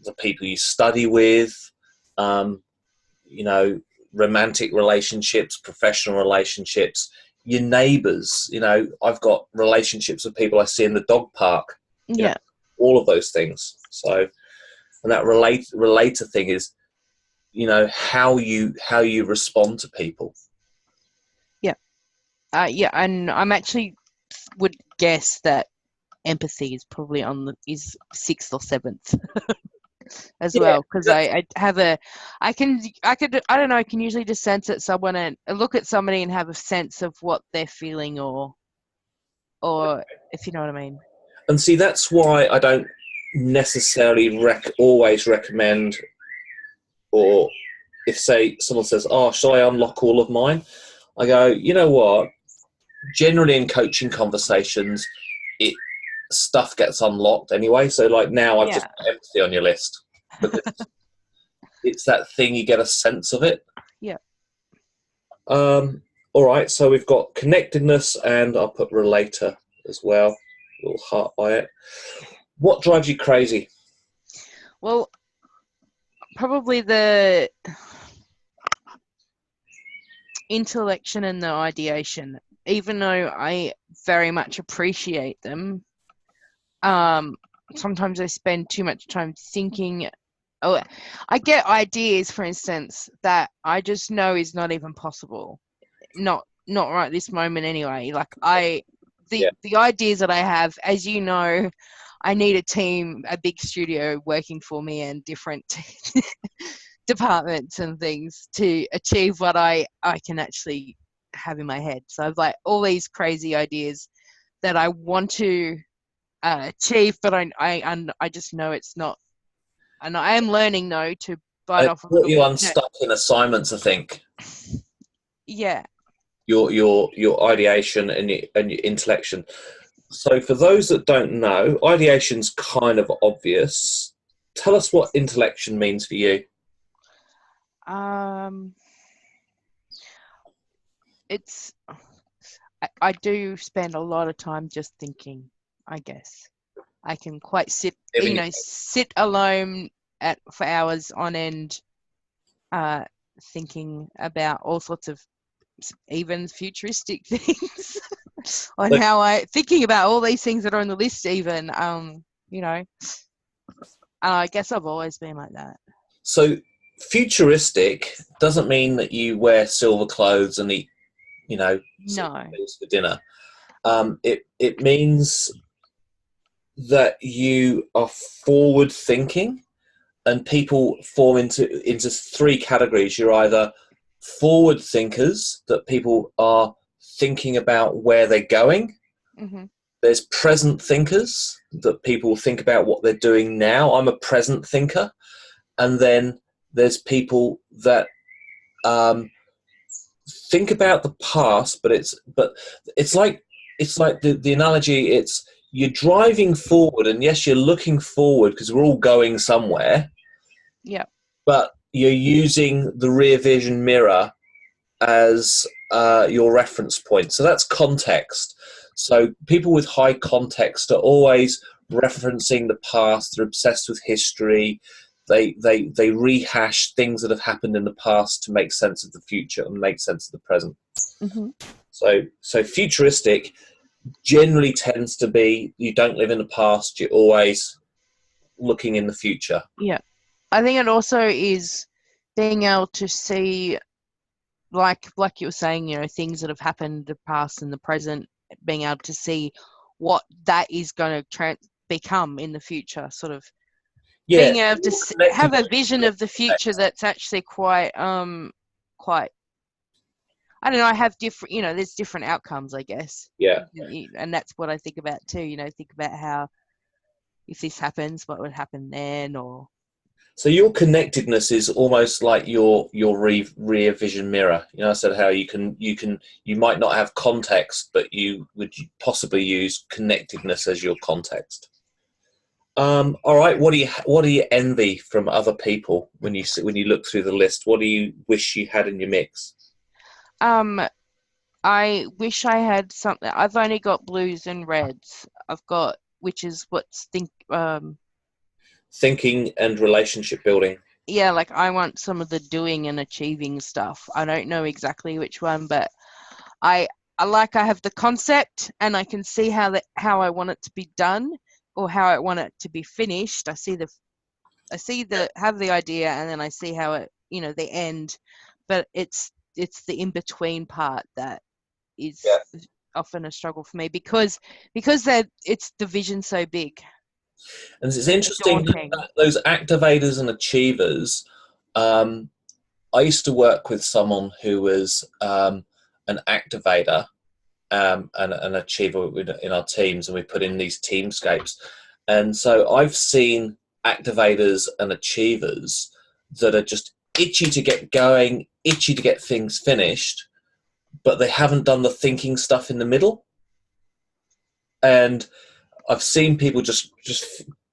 the people you study with, romantic relationships, professional relationships, your neighbours. I've got relationships with people I see in the dog park. Yeah. All of those things. So, and that relator thing is, how you respond to people. And I'm actually would guess that empathy is probably is 6th or 7th as well, because I can usually just sense at someone and look at somebody and have a sense of what they're feeling, or if you know what I mean. And see, that's why I don't necessarily always recommend, or if, say, someone says, oh, shall I unlock all of mine? I go, you know what? Generally in coaching conversations, stuff gets unlocked anyway. So like now I've just put empathy on your list because it's that thing, you get a sense of it. Yeah. All right, so we've got connectedness, and I'll put relator as well. A little heart by it. What drives you crazy? Well, probably the intellection and the ideation. Even though I very much appreciate them, sometimes I spend too much time thinking. Oh, I get ideas, for instance, that I just know is not even possible. Not right this moment anyway. Like the ideas that I have, as you know, I need a team, a big studio working for me, and different departments and things to achieve what I can actually have in my head. So I've like all these crazy ideas that I want to achieve, but I just know it's not. And I am learning though to bite off. Put you unstuck in assignments, I think. Yeah. Your ideation and your intellection. So for those that don't know, ideation's kind of obvious. Tell us what intellection means for you. It's I do spend a lot of time just thinking, I guess. I can quite sit alone for hours on end, thinking about all sorts of even futuristic things on how thinking about all these things that are on the list even, I guess I've always been like that. So futuristic doesn't mean that you wear silver clothes and eat, no, for dinner. It means that you are forward thinking, and people form into 3 categories. You're either forward thinkers, that people are thinking about where they're going. Mm-hmm. There's present thinkers, that people think about what they're doing now. I'm a present thinker. And then there's people that think about the past, but it's like the analogy. It's you're driving forward, and yes, you're looking forward because we're all going somewhere. Yeah. But you're using the rear vision mirror as your reference point. So that's context. So people with high context are always referencing the past. They're obsessed with history. They rehash things that have happened in the past to make sense of the future and make sense of the present. Mm-hmm. So futuristic generally tends to be you don't live in the past. You're always looking in the future. Yeah. I think it also is being able to see, like you were saying, things that have happened in the past and the present, being able to see what that is going to become in the future, sort of being able to have a vision of the future that's actually quite, I don't know, I have different, there's different outcomes, I guess. Yeah. And that's what I think about too, think about how, if this happens, what would happen then, or... So your connectedness is almost like your rear vision mirror. I said how you might not have context, but you would possibly use connectedness as your context. All right. What do you envy from other people when you look through the list? What do you wish you had in your mix? I wish I had something. I've only got blues and reds. I've got, which is thinking and relationship building. Yeah, like I want some of the doing and achieving stuff. I don't know exactly which one, but I have the concept and I can see how I want it to be done or how I want it to be finished. I have the idea and then I see how it, the end, but it's the in between part that is often a struggle for me because it's division so big. And it's interesting Daunting. that those activators and achievers. I used to work with someone who was an activator and an achiever in our teams, and we put in these teamscapes. And so I've seen activators and achievers that are just itchy to get going, itchy to get things finished, but they haven't done the thinking stuff in the middle. And I've seen people just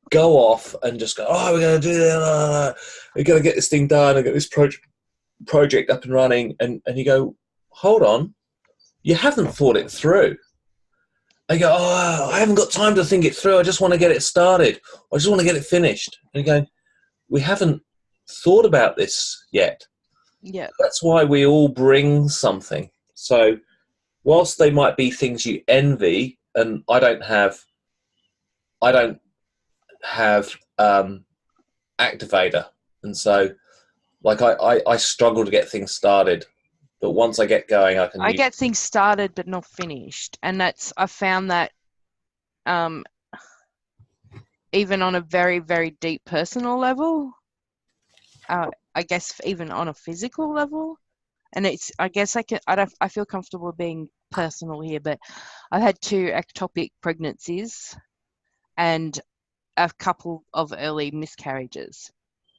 go off and just go, oh, we're going to do that. We're going to get this thing done and get this project up and running. And you go, hold on, you haven't thought it through. They go, oh, I haven't got time to think it through. I just want to get it started. I just want to get it finished. And you go, we haven't thought about this yet. Yeah. That's why we all bring something. So whilst they might be things you envy, and I don't have activator, and so like I struggle to get things started, but once I get going, I get things started but not finished, and I found that even on a very, very deep personal level, I guess even on a physical level, and I feel comfortable being personal here, but I've had 2 ectopic pregnancies and a couple of early miscarriages.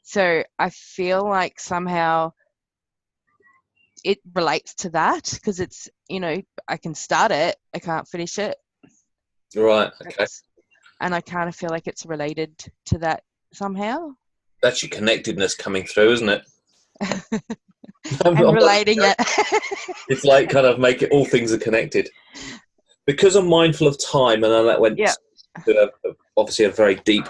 So I feel like somehow it relates to that, because it's, I can start it, I can't finish it. Right, okay. And I kind of feel like it's related to that somehow. That's your connectedness coming through, isn't it? And relating it. It's like kind of make it, all things are connected. Because I'm mindful of time, and then that went to obviously a very deep.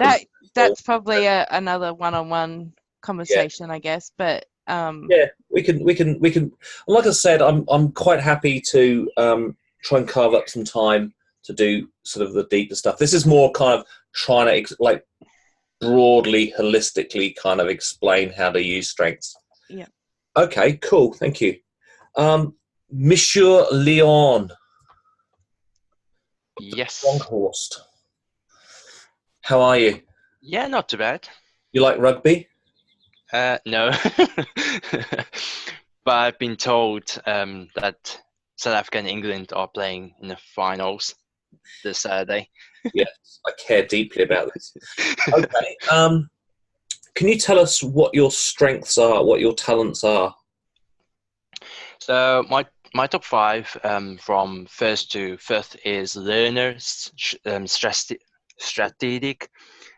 That's probably another one-on-one conversation, I guess. But yeah, we can. Like I said, I'm quite happy to try and carve up some time to do sort of the deeper stuff. This is more kind of trying to broadly, holistically, kind of explain how to use strengths. Yeah. Okay, cool. Thank you, Monsieur Leon. Yes. Longhorst. How are you? Yeah, not too bad. You like rugby? No. But I've been told that South Africa and England are playing in the finals this Saturday. Yes, I care deeply about this. Okay. Can you tell us what your strengths are, what your talents are? So my top 5 from first to fifth is learner, strategic,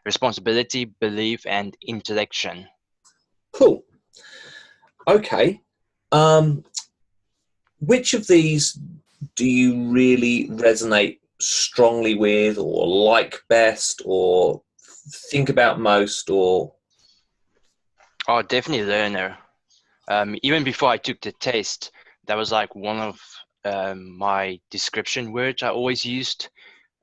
responsibility, belief, and intellection. Cool. Okay. Which of these do you really resonate strongly with, or like best, or think about most, or? Oh, definitely learner. Even before I took the test, that was like one of my description words I always used.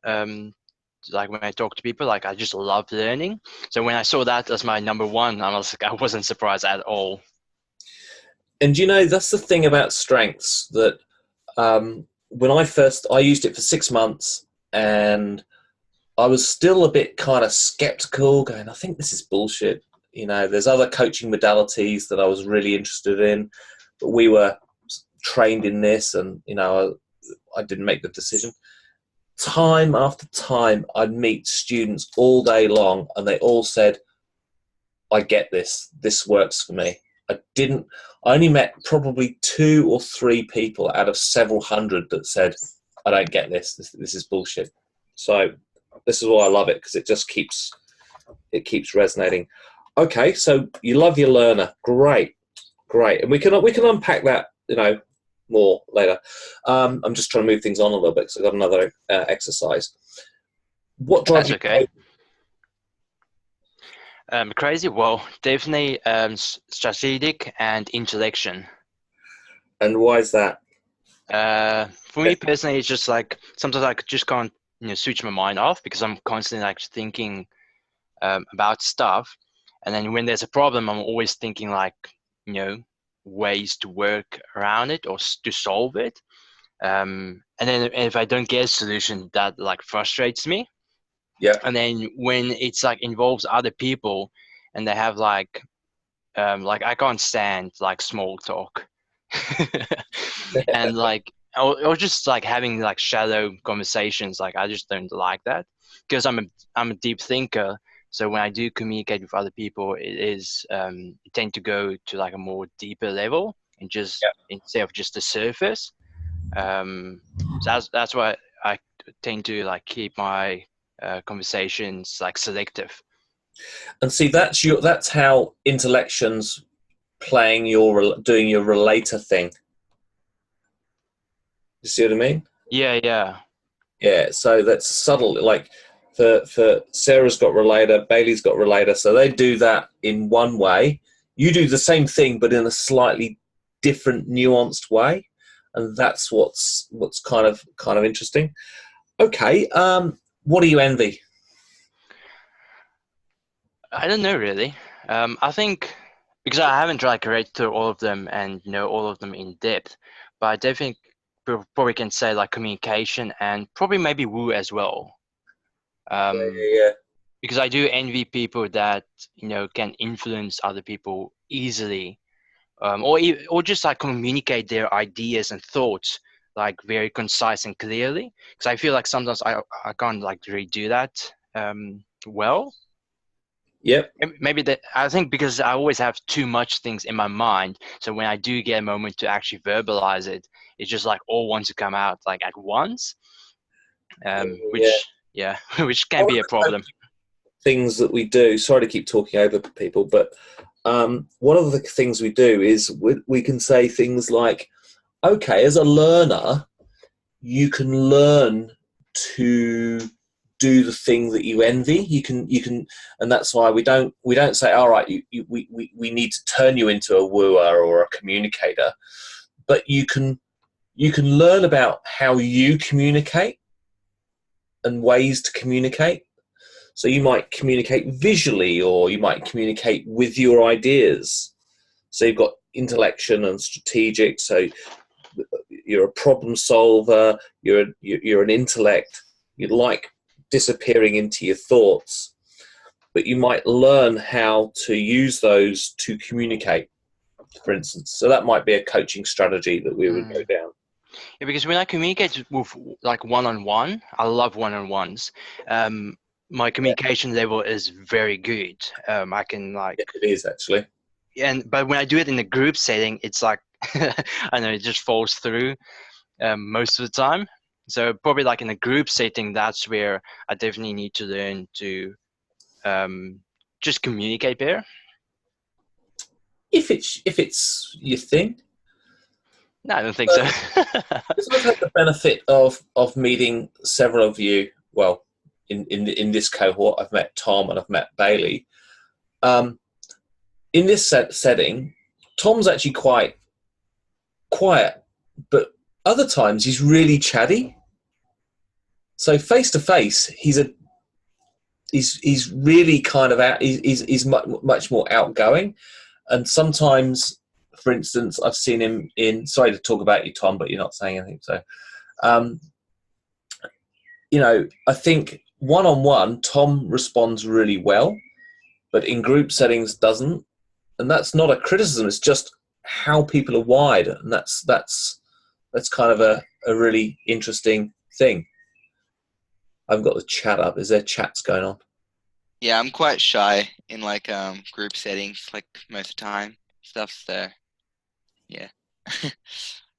Like when I talk to people, like I just love learning. So when I saw that as my number 1, I wasn't surprised at all. And that's the thing about strengths, that when I used it for 6 months, and I was still a bit kind of skeptical, going, I think this is bullshit. There's other coaching modalities that I was really interested in, but we were trained in this, and I didn't make the decision. Time after time, I'd meet students all day long, and they all said, I get this. This works for me. I only met probably 2 or 3 people out of several hundred that said, I don't get this. This is bullshit. So this is why I love it, because it just keeps resonating. Okay, so you love your learner. Great. And we can unpack that, more later. I'm just trying to move things on a little bit, because I've got another exercise. What drives you? That's okay. Crazy? Well, definitely strategic and intellection. And why is that? For me personally, it's just like sometimes I just can't switch my mind off, because I'm constantly like thinking about stuff, and then when there's a problem, I'm always thinking like ways to work around it or to solve it. And then if I don't get a solution, that like frustrates me. Yeah. And then when it's like involves other people and they have like I can't stand like small talk. And like or just like having like shallow conversations, like I just don't like that, because I'm a deep thinker. So when I do communicate with other people, it is it tend to go to like a more deeper level and just instead of just the surface. So that's why I tend to like keep my conversations like selective. And see, that's how intellections doing your relator thing. You see what I mean? Yeah. Yeah. So that's subtle. Like for Sarah's got relator, Bailey's got relator. So they do that in one way. You do the same thing, but in a slightly different, nuanced way, and that's what's kind of interesting. Okay. What do you envy? I don't know really. I think because I haven't like read through all of them and know all of them in depth, but I definitely probably can say like communication and probably maybe woo as well. Yeah. Because I do envy people that can influence other people easily, or just like communicate their ideas and thoughts like very concise and clearly. Because I feel like sometimes I can't like really do that well. Yep. Maybe that I think because I always have too much things in my mind. So when I do get a moment to actually verbalize it, it's just like all wants to come out like at once, which can be a problem. Things that we do. Sorry to keep talking over people, but one of the things we do is we can say things like, "Okay, as a learner, you can learn to do the thing that you envy. You can, and that's why we don't say, all right, we need to turn you into a wooer or a communicator, but you can learn about how you communicate and ways to communicate. So you might communicate visually, or you might communicate with your ideas. So you've got intellection and strategic. So you're a problem solver. You're an intellect. You like disappearing into your thoughts, but you might learn how to use those to communicate, for instance. So that might be a coaching strategy that we would go down. Yeah, because when I communicate with like one-on-one, I love one-on-ones. My communication level is very good. I can like it is actually. But when I do it in a group setting, it's like I know it just falls through most of the time. So probably like in a group setting, that's where I definitely need to learn to just communicate better. If it's your thing. No, I don't think so. Because I've had the benefit of meeting several of you. Well, in this cohort, I've met Tom and I've met Bailey. In this setting, Tom's actually quite quiet, but other times he's really chatty. So face to face, he's really kind of out. He's much more outgoing, and sometimes, for instance, I've seen him in. Sorry to talk about you, Tom, but you're not saying anything. So, I think one-on-one, Tom responds really well, but in group settings doesn't. And that's not a criticism. It's just how people are wired, and that's kind of a really interesting thing. I've got the chat up. Is there chats going on? Yeah, I'm quite shy in like group settings, like most of the time stuff. So, yeah.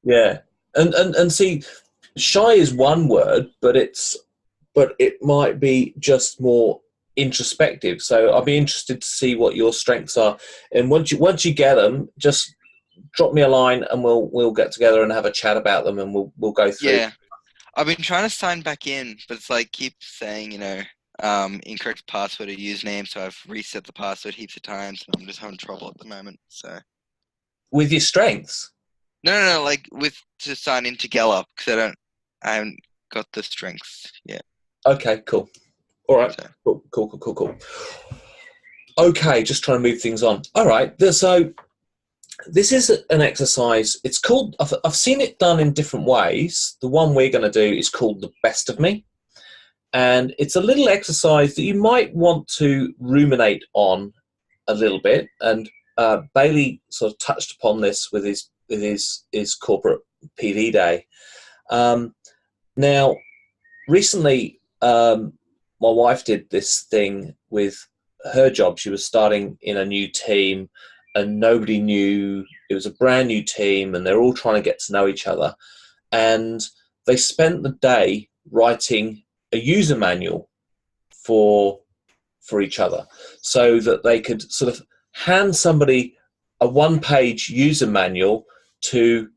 Yeah, and see, shy is one word, but it might be just more introspective. So I'll be interested to see what your strengths are, and once you get them, just drop me a line and we'll get together and have a chat about them, and we'll go through. Yeah, I've been trying to sign back in, but it's like keep saying incorrect password or username, so I've reset the password heaps of times and I'm just having trouble at the moment. So with your strengths? No, like to sign into Gallup, because I haven't got the strengths yet. Okay, cool. All right, so. Cool. Okay, just trying to move things on. All right, so this is an exercise. It's called, I've seen it done in different ways. The one we're going to do is called the best of me. And it's a little exercise that you might want to ruminate on a little bit. And Bailey sort of touched upon this with his corporate PD day. Now, recently, my wife did this thing with her job. She was starting in a new team, and nobody knew. It was a brand new team, and they're all trying to get to know each other. And they spent the day writing a user manual for each other, so that they could sort of hand somebody a one-page user manual to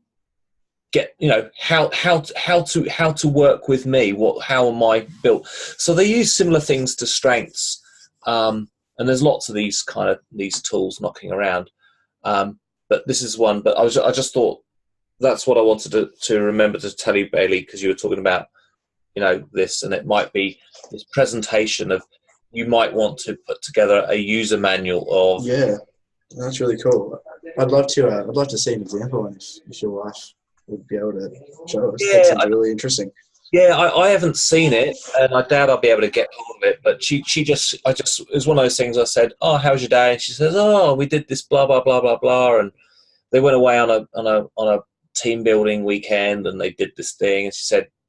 get, how to work with me. How am I built? So they use similar things to strengths, and there's lots of these tools knocking around. But this is one. But I just thought that's what I wanted to remember to tell you, Bailey, because you were talking about this, and it might be this presentation of, you might want to put together a user manual of. Yeah, that's really cool. I'd love to see an example, and if your wife would be able to show us. Yeah, that sounds really interesting. Yeah, I haven't seen it, and I doubt I'll be able to get hold of it. But it was one of those things. I said, "Oh, how's your day?" And she says, "Oh, we did this, blah blah blah blah blah." And they went away on a team building weekend, and they did this thing. And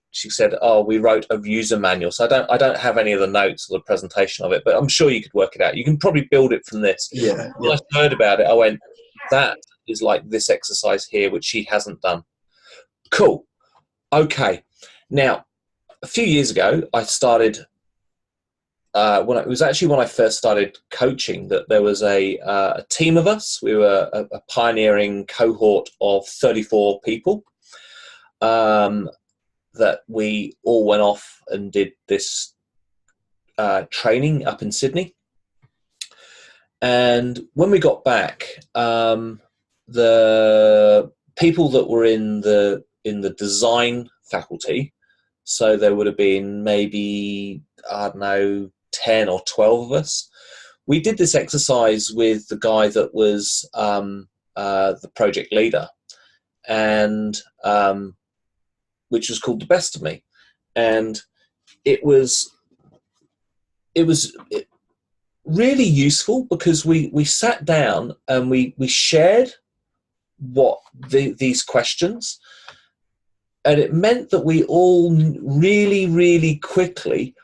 she said, "Oh, we wrote a user manual." So I don't have any of the notes or the presentation of it, but I'm sure you could work it out. You can probably build it from this. Yeah. When I heard about it, I went, "That is like this exercise here, which she hasn't done." Cool. Okay. Now, a few years ago, I started, when I first started coaching, that there was a team of us. We were a pioneering cohort of 34 people, that we all went off and did this training up in Sydney. And when we got back, the people that were in the design faculty, so there would have been maybe, 10 or 12 of us. We did this exercise with the guy that was the project leader, and which was called the best of me. And it was really useful, because we sat down and we shared these questions. And it meant that we all really, really quickly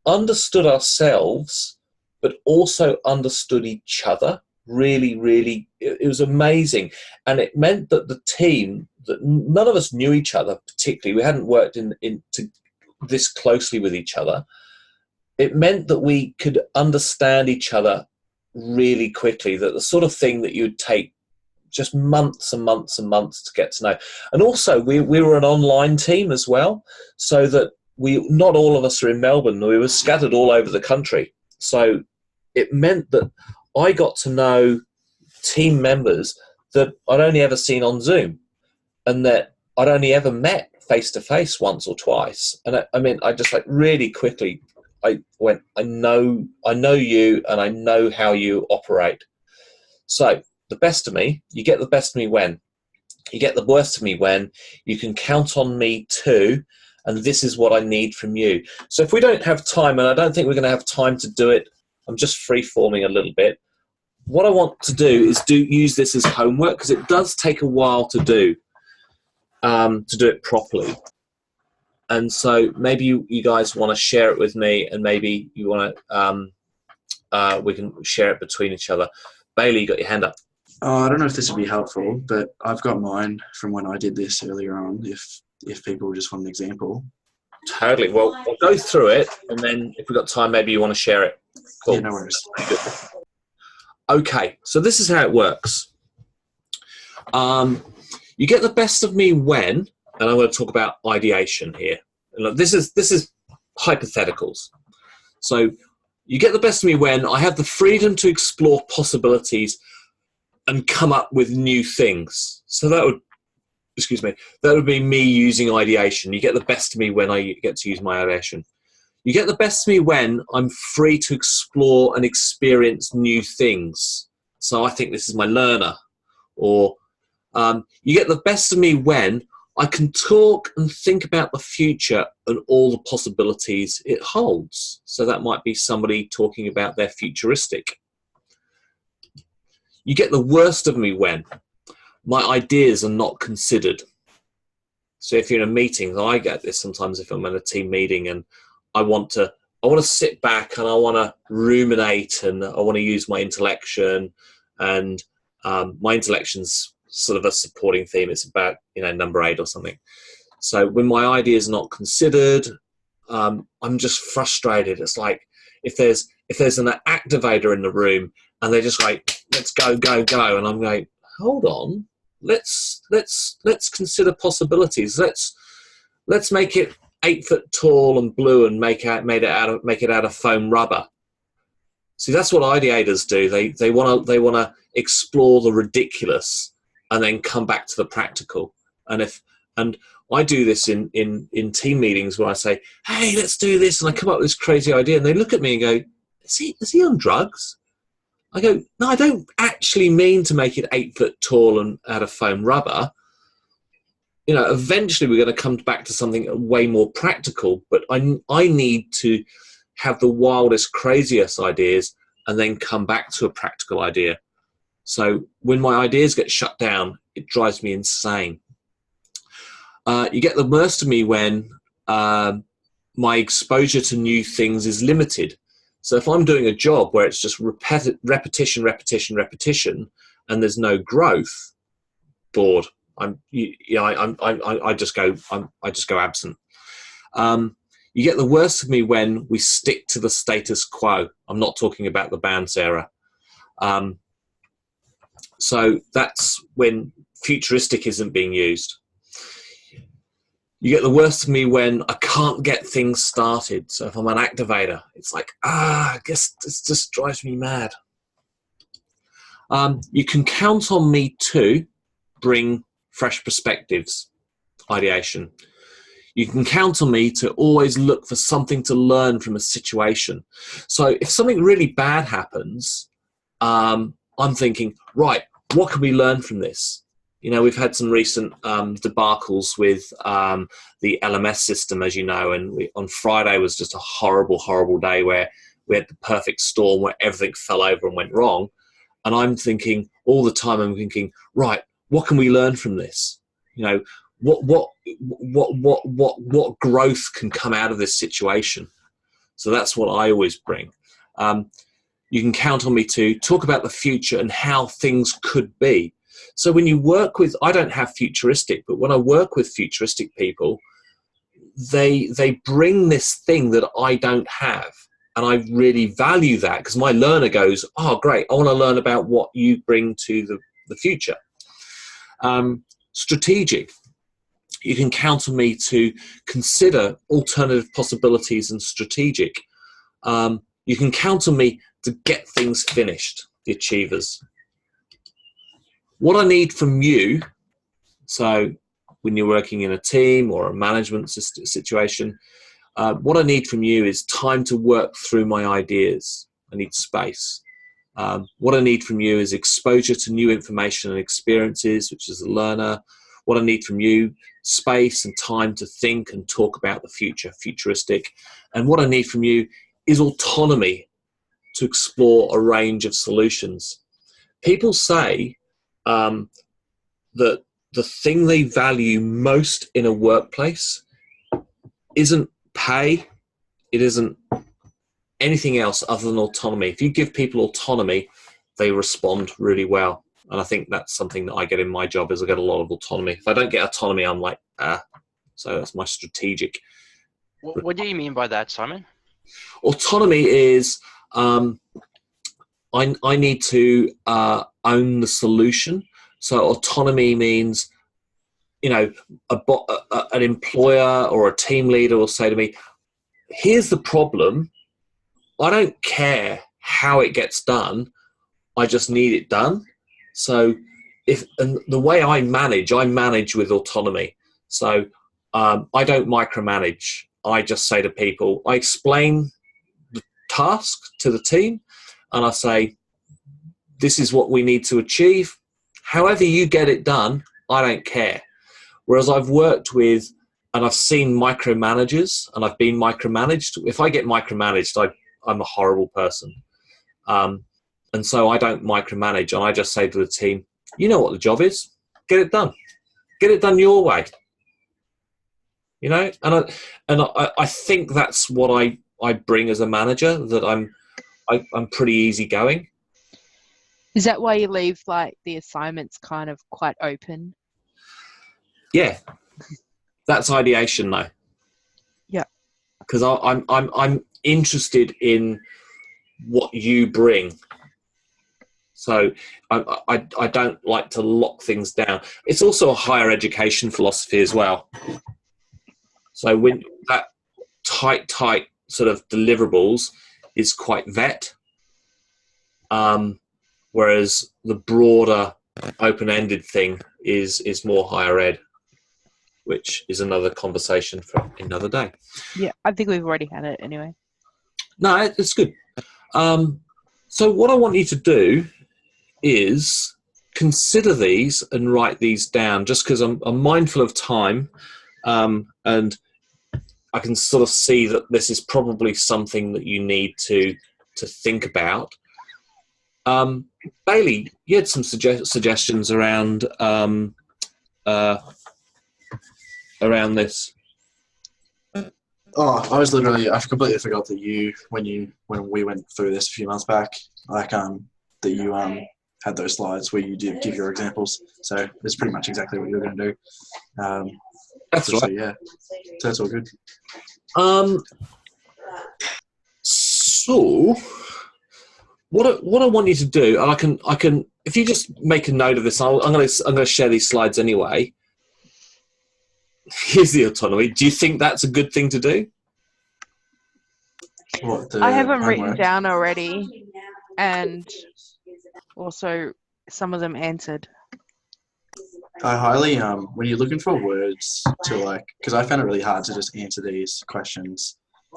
understood ourselves, but also understood each other. Really, really, it was amazing. And it meant that the team, that none of us knew each other particularly. We hadn't worked into this closely with each other. It meant that we could understand each other really quickly, that the sort of thing that you'd take just months and months and months to get to know. And also, we were an online team as well, so that not all of us are in Melbourne. We were scattered all over the country. So it meant that I got to know team members that I'd only ever seen on Zoom, and that I'd only ever met face to face once or twice. And I just really quickly, I went, I know you, and I know how you operate. So the best of me, you get the best of me when. You get the worst of me when. You can count on me too, and this is what I need from you. So if we don't have time, and I don't think we're going to have time to do it, I'm just free-forming a little bit. What I want to do is use this as homework, because it does take a while to do it properly. And so maybe you guys want to share it with me, and maybe you want to we can share it between each other. Bailey, you got your hand up. Oh, I don't know if this would be helpful, but I've got mine from when I did this earlier on, if people just want an example. Totally. Well, I'll go through it, and then if we've got time, maybe you want to share it. Cool. Yeah, no worries. Okay, so this is how it works. You get the best of me when, and I'm going to talk about ideation here. And this is hypotheticals. So you get the best of me when I have the freedom to explore possibilities and come up with new things. So that would be me using ideation. You get the best of me when I get to use my ideation. You get the best of me when I'm free to explore and experience new things. So I think this is my learner. Or you get the best of me when I can talk and think about the future and all the possibilities it holds. So that might be somebody talking about their futuristic. You get the worst of me when my ideas are not considered. So if you're in a meeting, I get this sometimes if I'm in a team meeting and I want to sit back and I want to ruminate and I want to use my intellection, and my intellection's sort of a supporting theme. It's about, number 8 or something. So when my idea is not considered, I'm just frustrated. It's like if there's an activator in the room and they're just like, let's go, and I'm going, hold on, let's consider possibilities. Let's make it 8 foot tall and blue and make it out of foam rubber. See, that's what ideators do. They want to explore the ridiculous and then come back to the practical. And I do this in team meetings where I say, hey, let's do this, and I come up with this crazy idea, and they look at me and go, is he on drugs? I go, no, I don't actually mean to make it 8 foot tall and out of foam rubber. Eventually we're going to come back to something way more practical, but I need to have the wildest, craziest ideas and then come back to a practical idea. So when my ideas get shut down, it drives me insane. You get the worst of me when my exposure to new things is limited. So if I'm doing a job where it's just repetition, and there's no growth, bored. I just go absent. You get the worst of me when we stick to the status quo. I'm not talking about the band, Sarah. So that's when futuristic isn't being used. You get the worst of me when I can't get things started. So if I'm an activator, it's like, I guess this just drives me mad. You can count on me to bring fresh perspectives, ideation. You can count on me to always look for something to learn from a situation. So if something really bad happens, I'm thinking, right, what can we learn from this? We've had some recent debacles with the LMS system, as you know, and on Friday was just a horrible, horrible day where we had the perfect storm where everything fell over and went wrong. And I'm thinking all the time, right, what can we learn from this? What growth can come out of this situation? So that's what I always bring. You can count on me to talk about the future and how things could be. So when you work with, I don't have futuristic, but when I work with futuristic people, they bring this thing that I don't have. And I really value that because my learner goes, oh, great, I want to learn about what you bring to the future. Strategic. You can count on me to consider alternative possibilities and strategic. You can count on me to get things finished, the achievers. What I need from you, so when you're working in a team or a management situation, what I need from you is time to work through my ideas. I need space. What I need from you is exposure to new information and experiences, which is a learner. What I need from you, space and time to think and talk about the future, futuristic. And what I need from you is autonomy to explore a range of solutions. People say that the thing they value most in a workplace isn't pay, it isn't anything else other than autonomy. If you give people autonomy, they respond really well. And I think that's something that I get in my job is I get a lot of autonomy. If I don't get autonomy, I'm like, so that's my strategic. What do you mean by that, Simon? Autonomy is I need to own the solution. So autonomy means, an employer or a team leader will say to me, here's the problem. I don't care how it gets done. I just need it done. So and the way I manage with autonomy. So I don't micromanage. I just say to people, I explain the task to the team and I say, this is what we need to achieve. however you get it done, I don't care. Whereas I've worked with and I've seen micromanagers and I've been micromanaged. If I get micromanaged, I'm a horrible person. And so I don't micromanage, and I just say to the team, you know what the job is, get it done. Get it done your way. You know, and I think that's what I bring as a manager, that I'm pretty easygoing. Is that why you leave like the assignments kind of quite open? Yeah, that's ideation though. Yeah, because I'm interested in what you bring. So I don't like to lock things down. It's also a higher education philosophy as well. So when that tight sort of deliverables is quite vet, whereas the broader open-ended thing is more higher ed, which is another conversation for another day. Yeah, I think we've already had it anyway. No, it's good. So what I want you to do is consider these and write these down, just because I'm mindful of time, and I can sort of see that this is probably something that you need to think about. Bailey, you had some suggestions around this. Oh, I completely forgot that when we went through this a few months back, that you had those slides where you did give your examples. So it's pretty much exactly what you're going to do. That's right. So yeah, so that's all good. So what I want you to do, and I can if you just make a note of this, I'm going to share these slides anyway. Here's the autonomy. Do you think that's a good thing to do? I have them written down already, and also some of them answered. I highly, when you're looking for words to because I found it really hard to just answer these questions.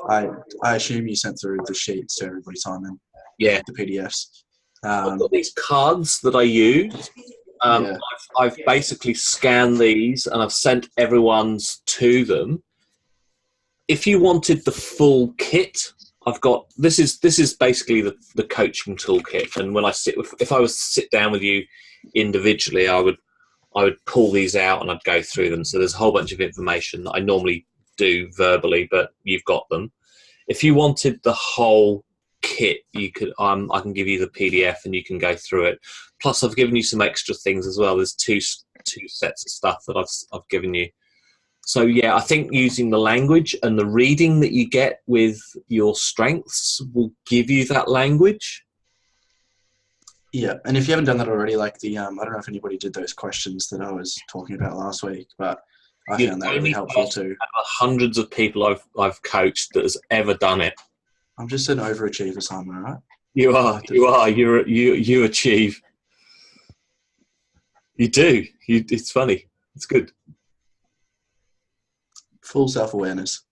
I assume you sent through the sheets to everybody, Simon. Yeah. The PDFs. I've got these cards that I use. Yeah. I've basically scanned these and I've sent everyone's to them. If you wanted the full kit, I've got this is basically the coaching toolkit. And when if I was to sit down with you individually, I would pull these out and I'd go through them. So there's a whole bunch of information that I normally do verbally, but you've got them. If you wanted the whole kit, you could I can give you the PDF and you can go through it. Plus I've given you some extra things as well. There's two sets of stuff that I've given you. So yeah, I think using the language and the reading that you get with your strengths will give you that language. Yeah, and if you haven't done that already, I don't know if anybody did those questions that I was talking about last week, but I found that really helpful too. Hundreds of people I've coached that has ever done it. I'm just an overachiever, Simon, right? You are. You achieve. You do. It's funny. It's good. Full self-awareness.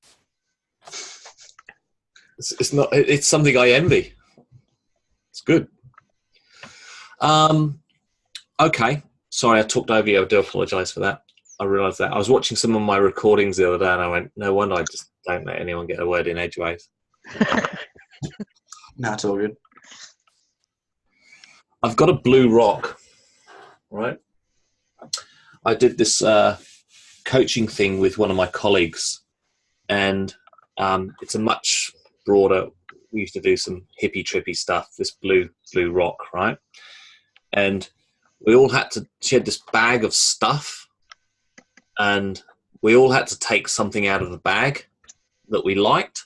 It's not. It's something I envy. It's good. Okay. Sorry, I talked over you. I do apologise for that. I realised that. I was watching some of my recordings the other day and I went, no wonder I just don't let anyone get a word in edgeways. No, it's all good. I've got a blue rock, right? I did this coaching thing with one of my colleagues, and it's a much broader. We used to do some hippie trippy stuff. This blue rock, right? And we all had to. She had this bag of stuff, and we all had to take something out of the bag that we liked.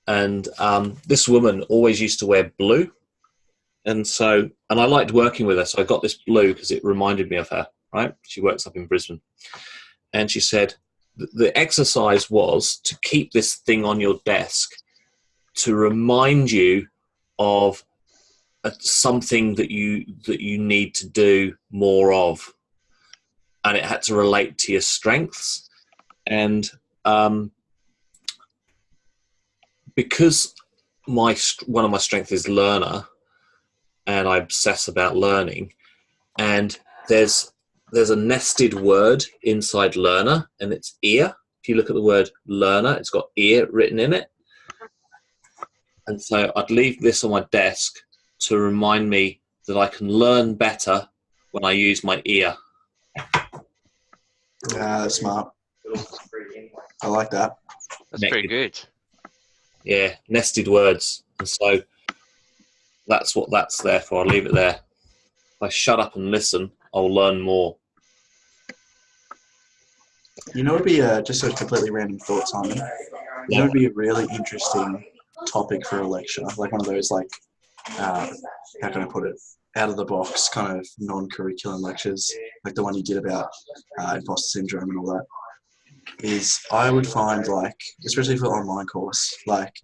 And this woman always used to wear blue. And I liked working with her. So I got this blue because it reminded me of her, right? She works up in Brisbane. And she said, the exercise was to keep this thing on your desk to remind you of something that you need to do more of. And it had to relate to your strengths. And because one of my strengths is learner, and I obsess about learning, and there's a nested word inside learner, and it's ear. If you look at the word learner, it's got ear written in it. And so I'd leave this on my desk to remind me that I can learn better when I use my ear. Yeah, that's smart. I like that. That's pretty good. Yeah, nested words. And so that's what that's there for. I'll leave it there. If I shut up and listen, I'll learn more. You know, it'd be just a completely random thought, Simon. You know, it'd be a really interesting topic for a lecture, like one of those, like, how can I put it, out of the box kind of non-curriculum lectures, like the one you did about imposter syndrome and all that. Is I would find, like, especially for online course, like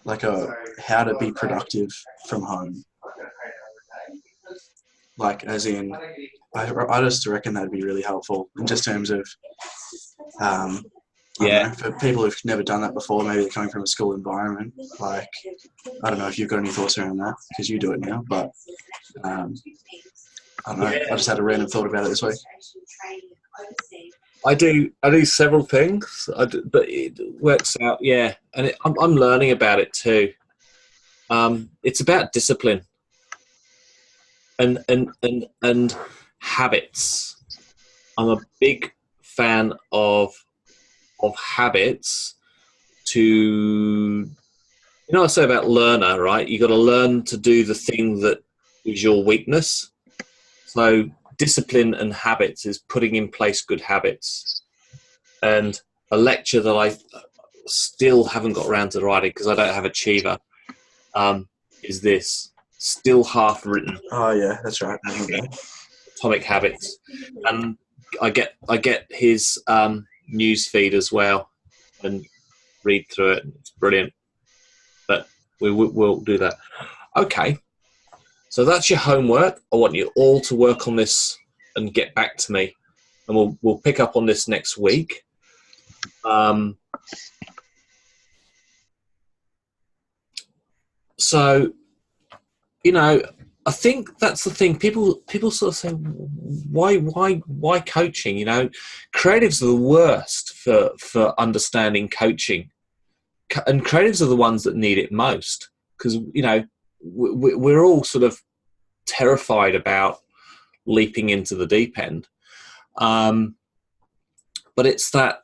a how to be productive from home. Like, as in, I just reckon that'd be really helpful in just terms of, I don't know, for people who've never done that before, maybe they're coming from a school environment. Like, I don't know if you've got any thoughts around that, because you do it now, but I don't know. I just had a random thought about it this week. I do several things, but it works out, yeah. And I'm learning about it too. It's about discipline and habits. I'm a big fan of habits. I say about learner, right? You got to learn to do the thing that is your weakness. So discipline and habits is putting in place good habits. And a lecture that I still haven't got around to writing because I don't have Achiever is this, still half written. Oh yeah, that's right. Atomic Habits, and I get his news feed as well and read through it. It's brilliant. But we'll do that. Okay. So that's your homework. I want you all to work on this and get back to me, and we'll pick up on this next week. So, I think that's the thing. People sort of say, why coaching? Creatives are the worst for understanding coaching, and creatives are the ones that need it most because we're all sort of terrified about leaping into the deep end. But it's that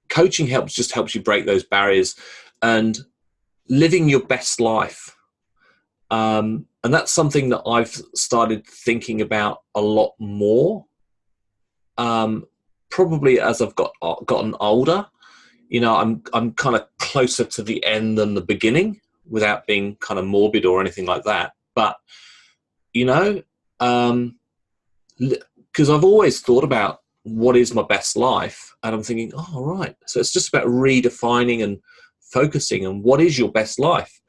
coaching helps you break those barriers and living your best life. And that's something that I've started thinking about a lot more. Probably as I've gotten older, I'm kind of closer to the end than the beginning, without being kind of morbid or anything like that. But because I've always thought about what is my best life, and I'm thinking, oh right, so it's just about redefining and focusing on what is your best life.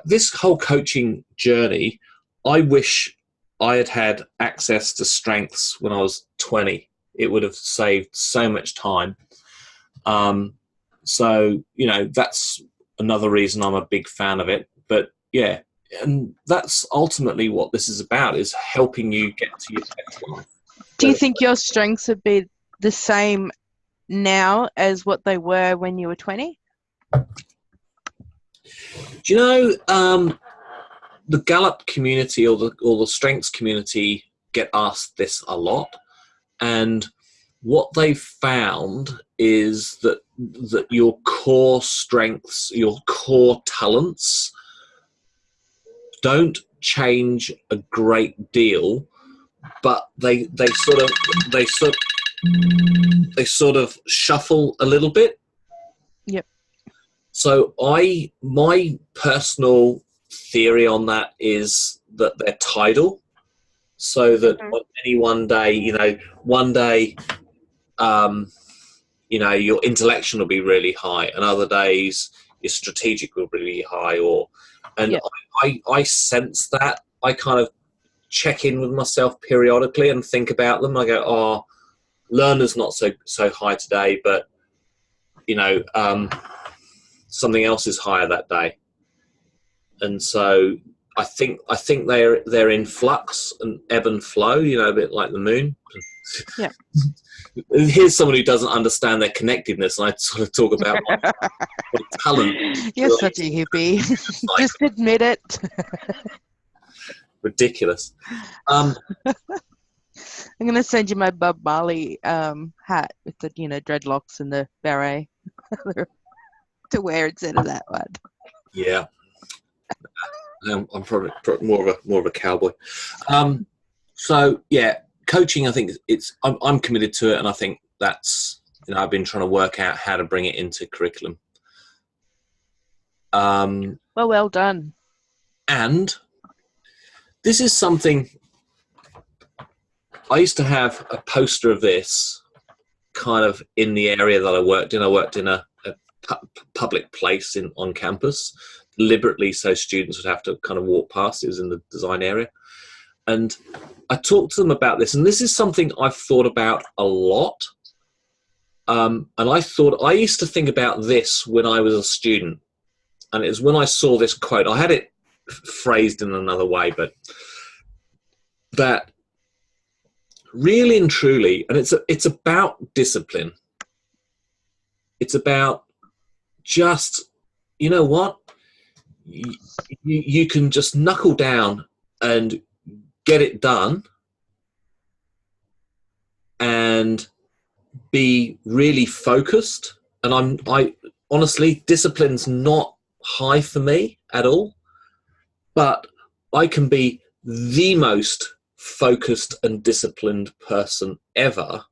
This whole coaching journey, I wish I had had access to strengths when I was 20. It would have saved so much time. So, that's another reason I'm a big fan of it. But yeah, and that's ultimately what this is about, is helping you get to your best life. Do you think your strengths would be the same now as what they were when you were 20? Do you know the Gallup community or the strengths community get asked this a lot, and what they've found is that your core strengths, your core talents, don't change a great deal, but they sort of shuffle a little bit. Yep. So my personal theory on that is that they're tidal, so that on any one day, your intellectual will be really high, and other days your strategic will be really high. I sense that. I kind of check in with myself periodically and think about them. I go, oh, learner's not so high today, but something else is higher that day. And so I think they're in flux and ebb and flow, you know, a bit like the moon. Yeah. Here's someone who doesn't understand their connectedness, and I sort of talk about my talent. You're such a hippie. Just admit it. Ridiculous. I'm going to send you my Bob Marley hat with the, dreadlocks and the beret to wear instead of that one. Yeah. I'm probably more of a cowboy. So yeah, coaching. I think I'm committed to it, and I think that's I've been trying to work out how to bring it into curriculum. Well done. And this is something I used to have a poster of this kind of in the area that I worked in. I worked in a public place on campus, deliberately so students would have to kind of walk past. It was in the design area. And I talked to them about this, and this is something I've thought about a lot. And I used to think about this when I was a student. And it was when I saw this quote. I had it phrased in another way, but that really and truly, and it's about discipline. It's about just, you know what? You can just knuckle down and get it done and be really focused. And I honestly, discipline's not high for me at all, but I can be the most focused and disciplined person ever,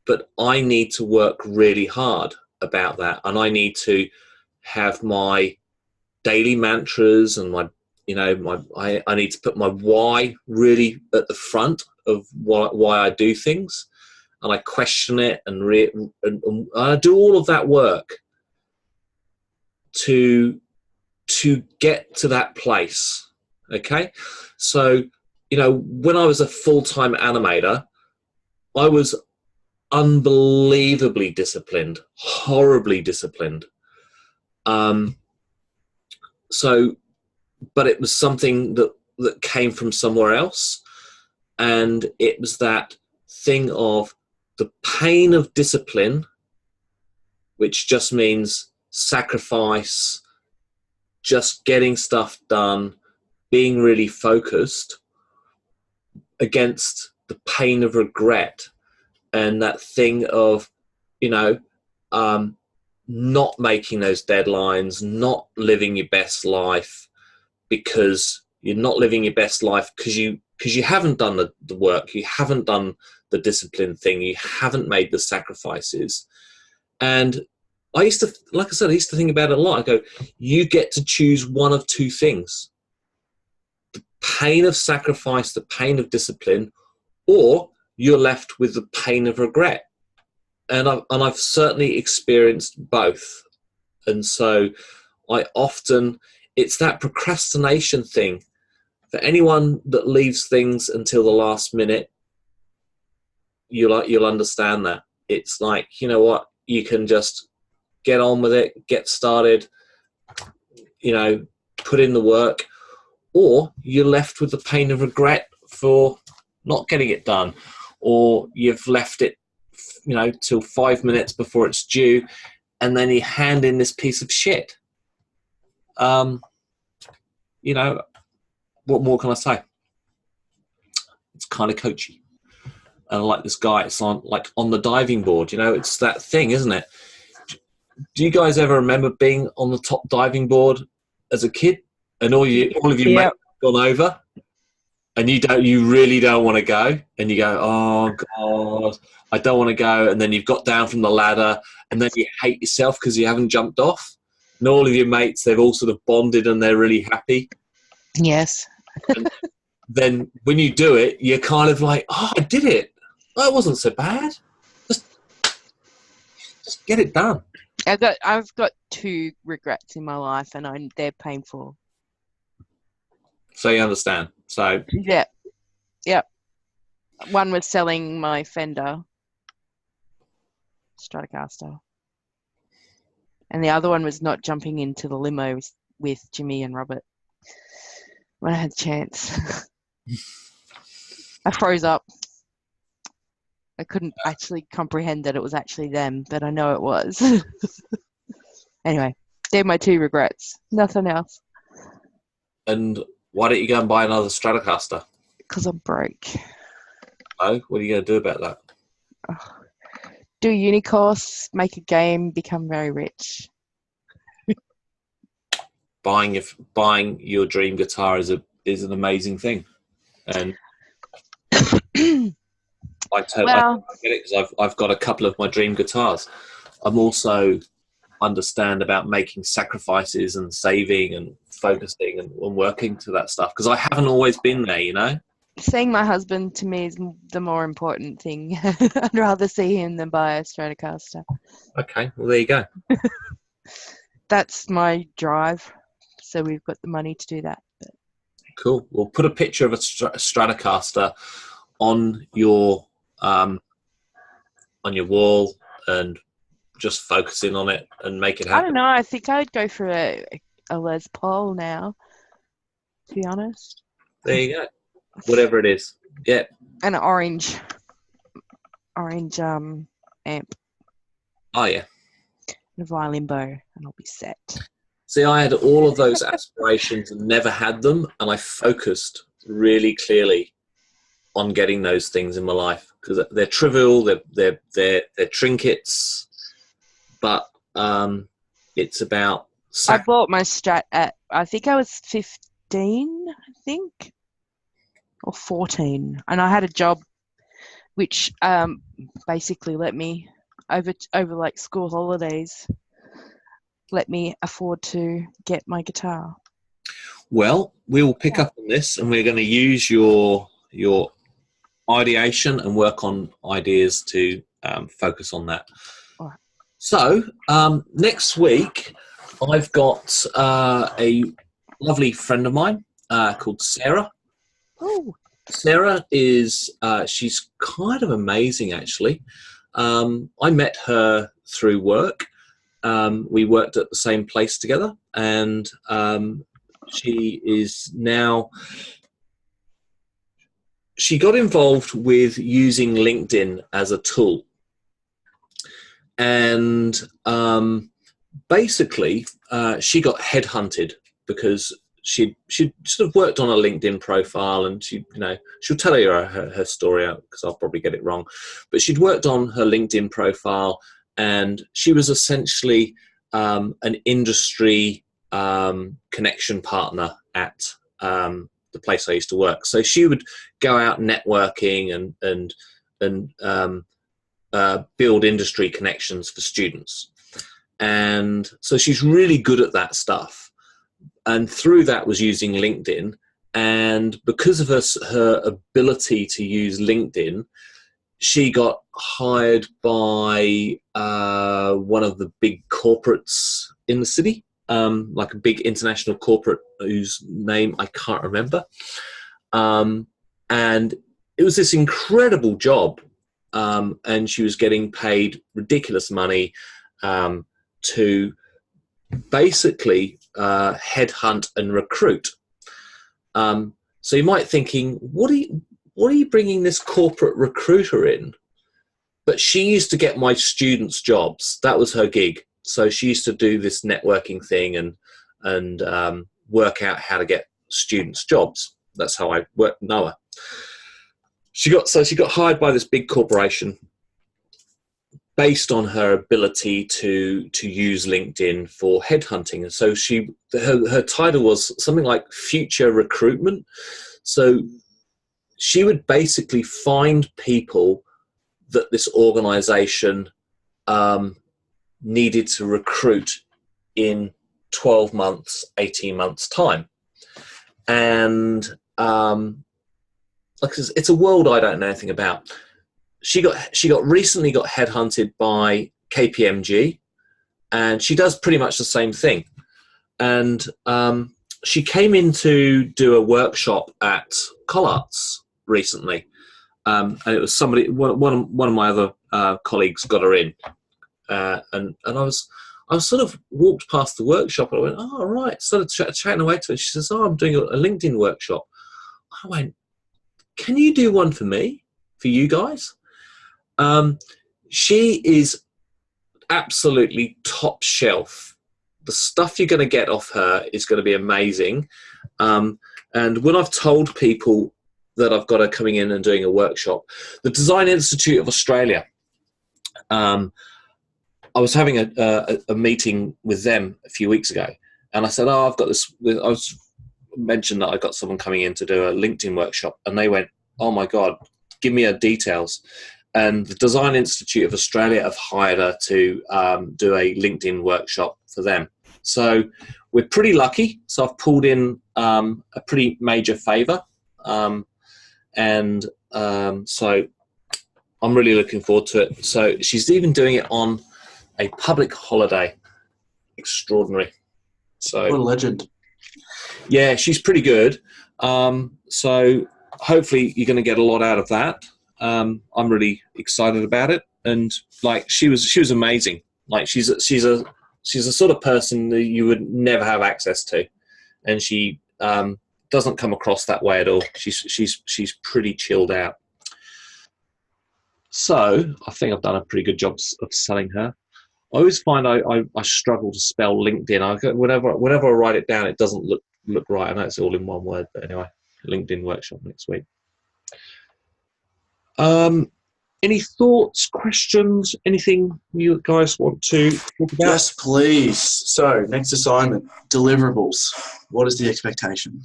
but I need to work really hard about that, and I need to have my daily mantras and I need to put my why really at the front of why I do things, and I question it and I do all of that work to get to that place. Okay, so when I was a full-time animator, I was unbelievably disciplined, horribly disciplined. But it was something that came from somewhere else, and it was that thing of the pain of discipline, which just means sacrifice, just getting stuff done, being really focused, against the pain of regret and that thing of not making those deadlines, not living your best life, because you're not living your best life because you haven't done the work, you haven't done the discipline thing, you haven't made the sacrifices. And I used to think about it a lot. I go, you get to choose one of two things: the pain of sacrifice, the pain of discipline, or you're left with the pain of regret. And I've certainly experienced both. And so it's that procrastination thing. For anyone that leaves things until the last minute, you'll understand that. It's like, you know what, you can just get on with it, get started, put in the work, or you're left with the pain of regret for not getting it done, or you've left it till 5 minutes before it's due, and then you hand in this piece of shit. What more can I say? It's kind of coachy. And I like this guy, it's on the diving board, it's that thing, isn't it? Do you guys ever remember being on the top diving board as a kid, and all of you mates have gone over, and you really don't want to go, and you go, oh God, I don't want to go, and then you've got down from the ladder, and then you hate yourself because you haven't jumped off, and all of your mates, they've all sort of bonded and they're really happy. Yes. And then when you do it, you're kind of like, oh, I did it. Oh, it wasn't so bad. Just get it done. I've got 2 regrets in my life, and they're painful. So you understand. So yeah. One was selling my Fender Stratocaster, and the other one was not jumping into the limo with Jimmy and Robert. when I had the chance. I froze up. I couldn't actually comprehend that it was actually them, but I know it was. Anyway, they're my 2 regrets. Nothing else. And why don't you go and buy another Stratocaster? Because I'm broke. Oh, what are you going to do about that? Do a uni course, make a game, become very rich. Buying your dream guitar is an amazing thing, and I totally get it because I've got a couple of my dream guitars. I'm also understand about making sacrifices and saving and focusing and working to that stuff because I haven't always been there, you know. Seeing my husband to me is the more important thing. I'd rather see him than buy a Stratocaster. Okay, well there you go. That's my drive. So we've got the money to do that. But. Cool. We'll put a picture of a Stratocaster on your wall and just focus in on it and make it happen. I don't know. I think I'd go for a Les Paul now, to be honest. There you go. Whatever it is. Yeah. An orange amp. Oh, yeah. And a violin bow, and I'll be set. See, I had all of those aspirations and never had them, and I focused really clearly on getting those things in my life because they're trivial, they're trinkets, but it's about. I bought my Strat at I think I was 15, or 14, and I had a job which basically let me over like school holidays. Let me afford to get my guitar. Well, we will pick up on this and we're going to use your ideation and work on ideas to focus on that. All right. So next week I've got a lovely friend of mine called Sarah. Oh. Sarah is she's kind of amazing actually. I met her through work. We worked at the same place together, and she got involved with using LinkedIn as a tool. And basically, she got headhunted because she'd sort of worked on a LinkedIn profile, and she'll tell you her story out because I'll probably get it wrong. But she'd worked on her LinkedIn profile, and she was essentially an industry connection partner at the place I used to work. So she would go out networking and build industry connections for students. And so she's really good at that stuff. And through that was using LinkedIn. And because of her ability to use LinkedIn, she got hired by one of the big corporates in the city, like a big international corporate whose name I can't remember. And it was this incredible job, and she was getting paid ridiculous money to basically headhunt and recruit. So you might be thinking, what are you bringing this corporate recruiter in? But she used to get my students jobs. That was her gig. So she used to do this networking thing and work out how to get students jobs. That's how I know her. She got hired by this big corporation based on her ability to use LinkedIn for headhunting. And so her title was something like future recruitment. So she would basically find people that this organization needed to recruit in 12 months, 18 months time. And it's a world I don't know anything about. She recently got headhunted by KPMG, and she does pretty much the same thing. And she came in to do a workshop at Collards recently, and it was one of my other colleagues got her in, and I I sort of walked past the workshop and I went, oh, right. Started chatting away to her. She says, oh, I'm doing a LinkedIn workshop. I went, can you do one for me, for you guys? She is absolutely top shelf. The stuff you're going to get off her is going to be amazing. And when I've told people that I've got her coming in and doing a workshop, the Design Institute of Australia, I was having a meeting with them a few weeks ago, and I said, oh, I've got this. I was mentioned that I got someone coming in to do a LinkedIn workshop, and they went, oh my God, give me her details. And the Design Institute of Australia have hired her to do a LinkedIn workshop for them. So we're pretty lucky. So I've pulled in a pretty major favour. So I'm really looking forward to it. So she's even doing it on a public holiday. Extraordinary. So What a legend. yeah, she's pretty good. So hopefully you're going to get a lot out of that. I'm really excited about it, and like she was amazing. Like she's a sort of person that you would never have access to, and she doesn't come across that way at all. She's pretty chilled out. So I think I've done a pretty good job of selling her. I always find I struggle to spell LinkedIn. Whenever I write it down, it doesn't look right. I know it's all in one word, but anyway, LinkedIn workshop next week. Any thoughts, questions, anything you guys want to talk about? Yes, please. So, next assignment, deliverables. What is the expectation?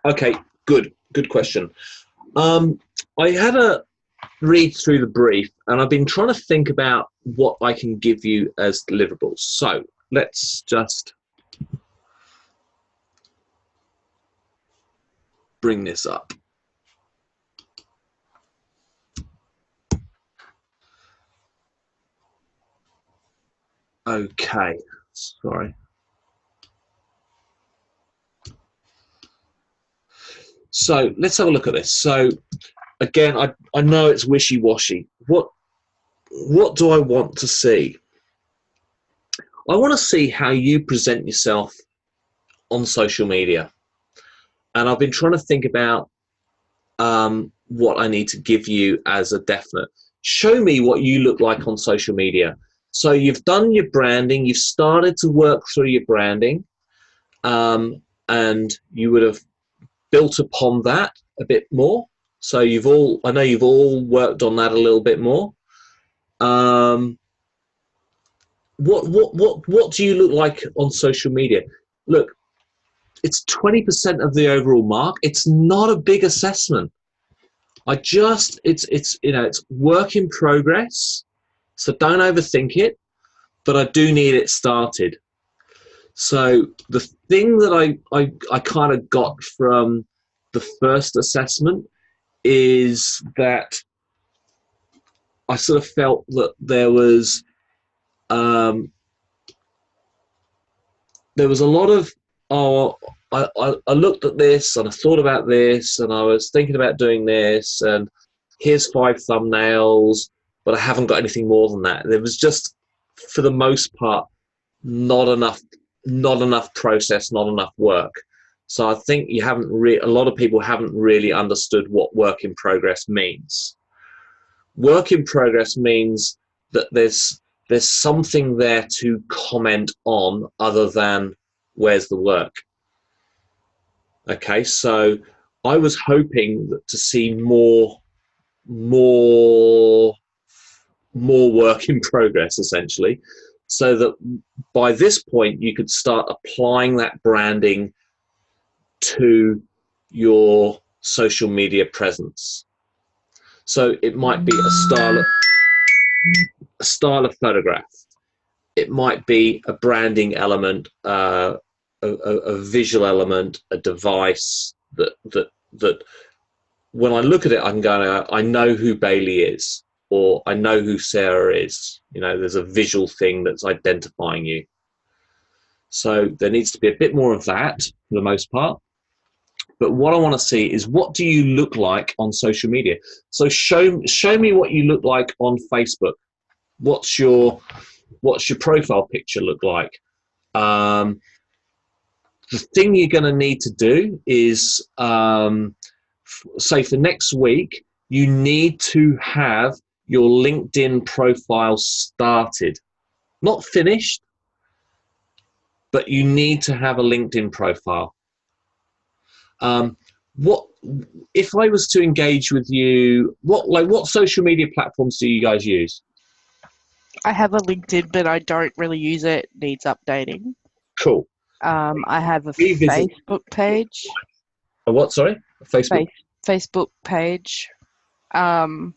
Okay, good question. I had a read through the brief, and I've been trying to think about what I can give you as deliverables. So let's just bring this up. Okay, sorry. So let's have a look at this. So again, I know it's wishy-washy. What do I want to see? I want to see how you present yourself on social media. And I've been trying to think about what I need to give you as a definite. Show me what you look like on social media. So you've done your branding, you've started to work through your branding, and you would have built upon that a bit more. So I know you've all worked on that a little bit more. What do you look like on social media? Look, it's 20% of the overall mark. It's not a big assessment. It's work in progress. So don't overthink it, but I do need it started. So the thing that I kind of got from the first assessment is that I sort of felt that there was a lot of, I looked at this and I thought about this and I was thinking about doing this and here's 5 thumbnails, but I haven't got anything more than that. There was just, for the most part, not enough process, not enough work. So I think a lot of people haven't really understood what work in progress means. Work in progress means that there's something there to comment on other than where's the work. Okay, so I was hoping to see more work in progress, essentially, so that by this point you could start applying that branding to your social media presence. So it might be a style of photograph. It might be a branding element, a visual element, a device that when I look at it, I can go, I know who Bailey is, or I know who Sarah is. There's a visual thing that's identifying you. So there needs to be a bit more of that for the most part. But what I want to see is, what do you look like on social media? So show me what you look like on Facebook. What's your What's your profile picture look like? The thing you're going to need to do is, say for next week, you need to have your LinkedIn profile started. Not finished, but you need to have a LinkedIn profile. What if I was to engage with you? What social media platforms do you guys use? I have a LinkedIn, but I don't really use it. Needs updating. Cool. I have a Revisit. Facebook page. A what? Sorry, a Facebook. Facebook page. What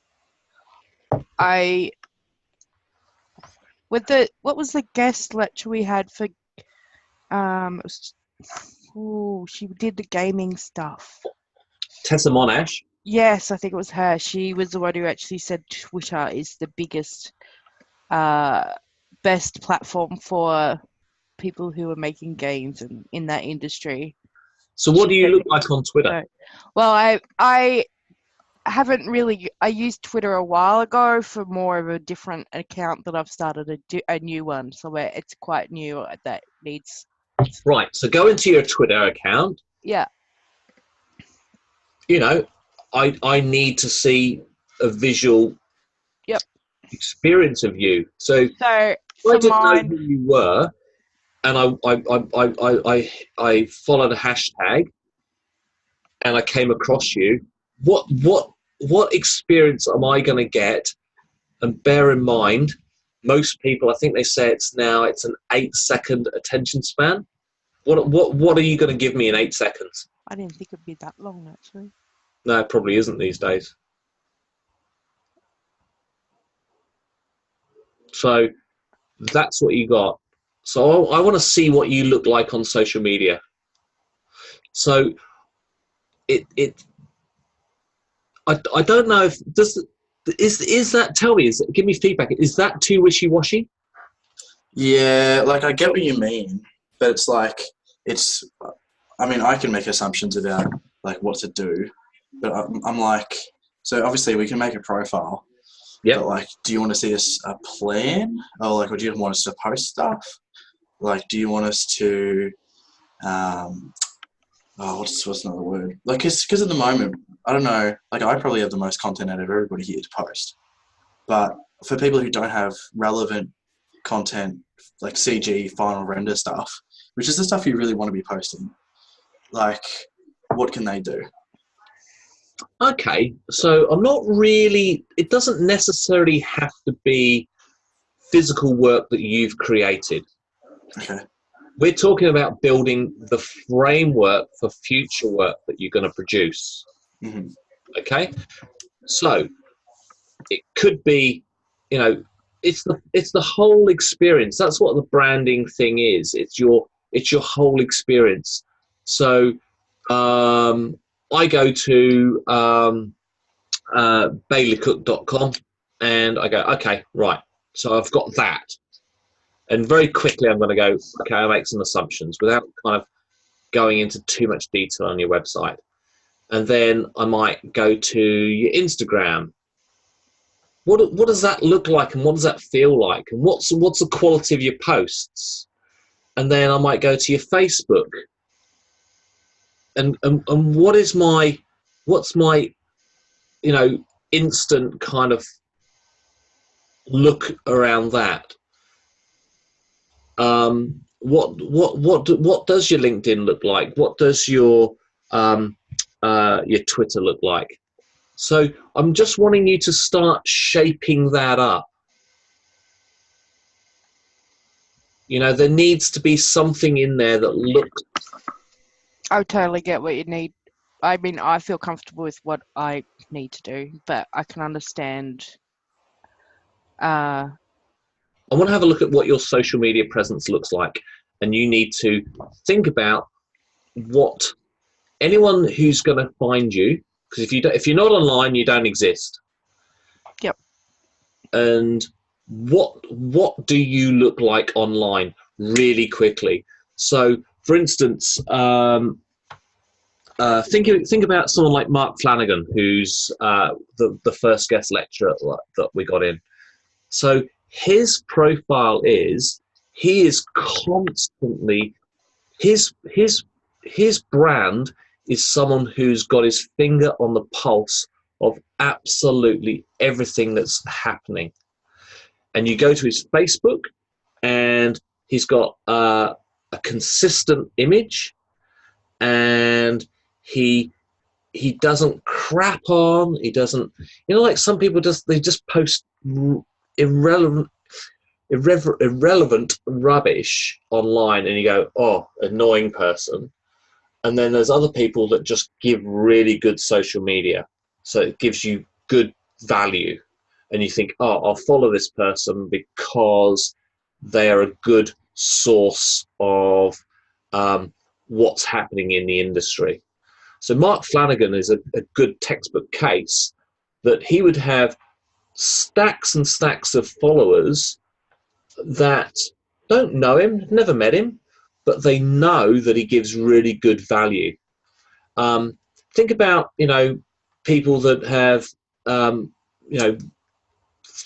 was the guest lecture we had for? She did the gaming stuff. Tessa Monash. Yes, I think it was her. She was the one who actually said Twitter is the biggest, best platform for people who are making games and in that industry. So what do you look like on Twitter? Well, I haven't really. I used Twitter a while ago for more of a different account that I've started a new one. So where it's quite new that needs. Right. So go into your Twitter account. Yeah. You know, I need to see a visual. Yep. Experience of you. So I didn't know who you were, and I followed a hashtag, and I came across you. What experience am I going to get? And bear in mind, most people, I think they say it's an 8-second attention span. What are you going to give me in 8 seconds? I didn't think it'd be that long, actually. No, it probably isn't these days. So that's what you got. So I want to see what you look like on social media. So I don't know if is that, tell me, give me feedback. Is that too wishy-washy? Yeah, like I get what you mean, but it's like I mean, I can make assumptions about like what to do, but I'm like, so obviously we can make a profile. Yeah. But like, do you want to see a plan, or like, would you want us to post stuff? Like, do you want us to, what's another word? Like, because at the moment, I don't know. Like, I probably have the most content out of everybody here to post, but for people who don't have relevant content, like CG, final render stuff, which is the stuff you really want to be posting, like, what can they do? Okay, so I'm not really, it doesn't necessarily have to be physical work that you've created. Okay. We're talking about building the framework for future work that you're going to produce. Mm-hmm. Okay, so it could be, you know, it's the whole experience. That's what the branding thing is. It's your whole experience. So I go to baileycook.com and I go, okay, right. So I've got that. And very quickly I'm going to go, okay, I'll make some assumptions without kind of going into too much detail on your website. And then I might go to your Instagram. What does that look like, and what does that feel like, and what's the quality of your posts? And then I might go to your Facebook. And what's my instant kind of look around that? What does your LinkedIn look like? What does your Twitter look like? So I'm just wanting you to start shaping that up. You know, there needs to be something in there that looks. I totally get what you need. I mean, I feel comfortable with what I need to do, but I can understand. I want to have a look at what your social media presence looks like, and you need to think about what anyone who's going to find you, because if you're not online, you don't exist. Yep. And what do you look like online really quickly? So, for instance, think about someone like Mark Flanagan, who's the first guest lecturer that we got in. So his profile is, he is constantly, his brand is someone who's got his finger on the pulse of absolutely everything that's happening. And you go to his Facebook, and he's got a consistent image, and he doesn't crap on. He doesn't, like some people they just post irrelevant rubbish online, and you go, oh, annoying person. And then there's other people that just give really good social media, so it gives you good value, and you think, oh, I'll follow this person because they are a good source of what's happening in the industry. So Mark Flanagan is a good textbook case, that he would have stacks and stacks of followers that don't know him, never met him, but they know that he gives really good value. Think about, people that have,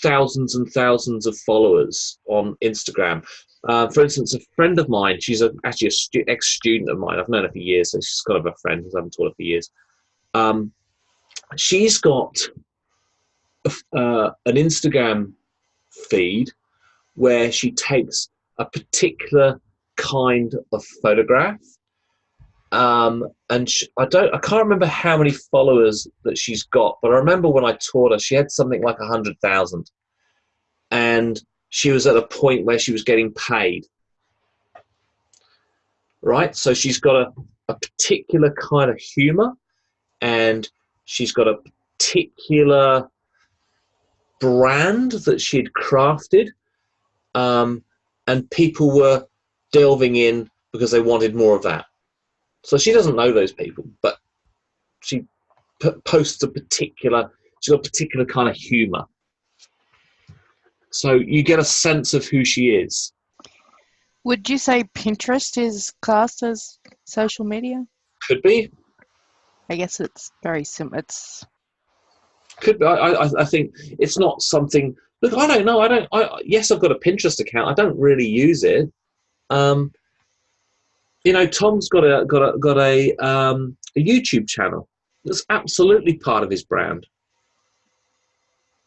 thousands and thousands of followers on Instagram. For instance, a friend of mine, she's actually an ex-student of mine. I've known her for years, so she's kind of a friend because I haven't taught her for years. She's got an Instagram feed where she takes a particular kind of photograph, and I can't remember how many followers that she's got, but I remember when I taught her, she had something like 100,000, and she was at a point where she was getting paid. Right, so she's got a particular kind of humor, and she's got a particular brand that she'd crafted, and people were delving in because they wanted more of that. So she doesn't know those people, but she posts she's got a particular kind of humor. So you get a sense of who she is. Would you say Pinterest is classed as social media? Could be. I guess it's very simple. Could be. I think it's not something. Look, I don't know. Yes, I've got a Pinterest account. I don't really use it. Tom's got a YouTube channel that's absolutely part of his brand.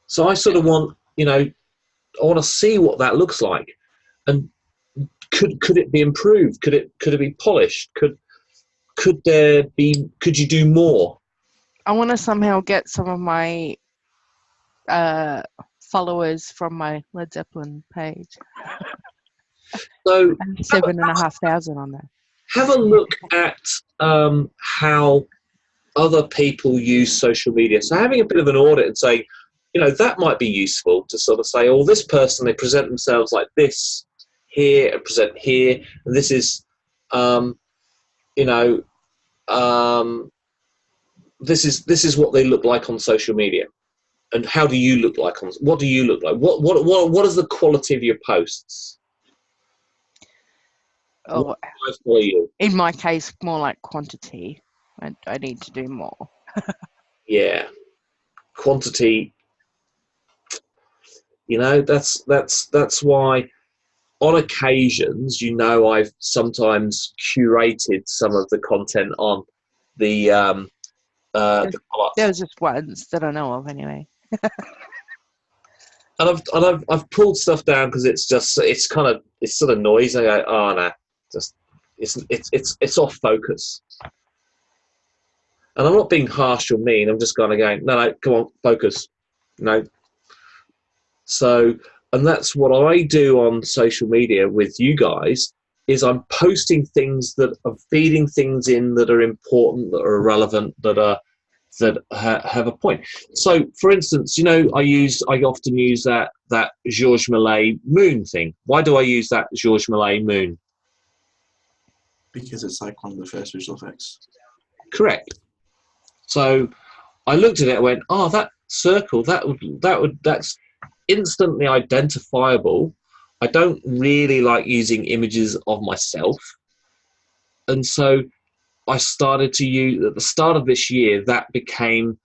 So I sort of want, I want to see what that looks like, and could it be improved? Could it be polished? Could you do more? I want to somehow get some of my followers from my Led Zeppelin page. So 7,500 on there. Have a look at how other people use social media. So having a bit of an audit and saying, that might be useful to sort of say, oh, this person, they present themselves like this here and present here, and this is, this is what they look like on social media. And how do you look like what do you look like? What is the quality of your posts? Oh, in my case, more like quantity. I need to do more. Yeah, quantity. That's why, on occasions, I've sometimes curated some of the content on the there was just ones that I know of anyway. and I've pulled stuff down because it's sort of noisy. I go, oh no, just it's off focus. And I'm not being harsh or mean. I'm just kind of going, no, come on, focus. So, and that's what I do on social media with you guys, is I'm posting things that are feeding things in that are important, that are relevant, that have a point. So, for instance, I often use that Georges Millet moon thing. Why do I use that Georges Millet moon? Because it's like one of the first visual effects. Correct. So I looked at it and went, oh, that circle, that's instantly identifiable. I don't really like using images of myself. And so I started to use, at the start of this year, that became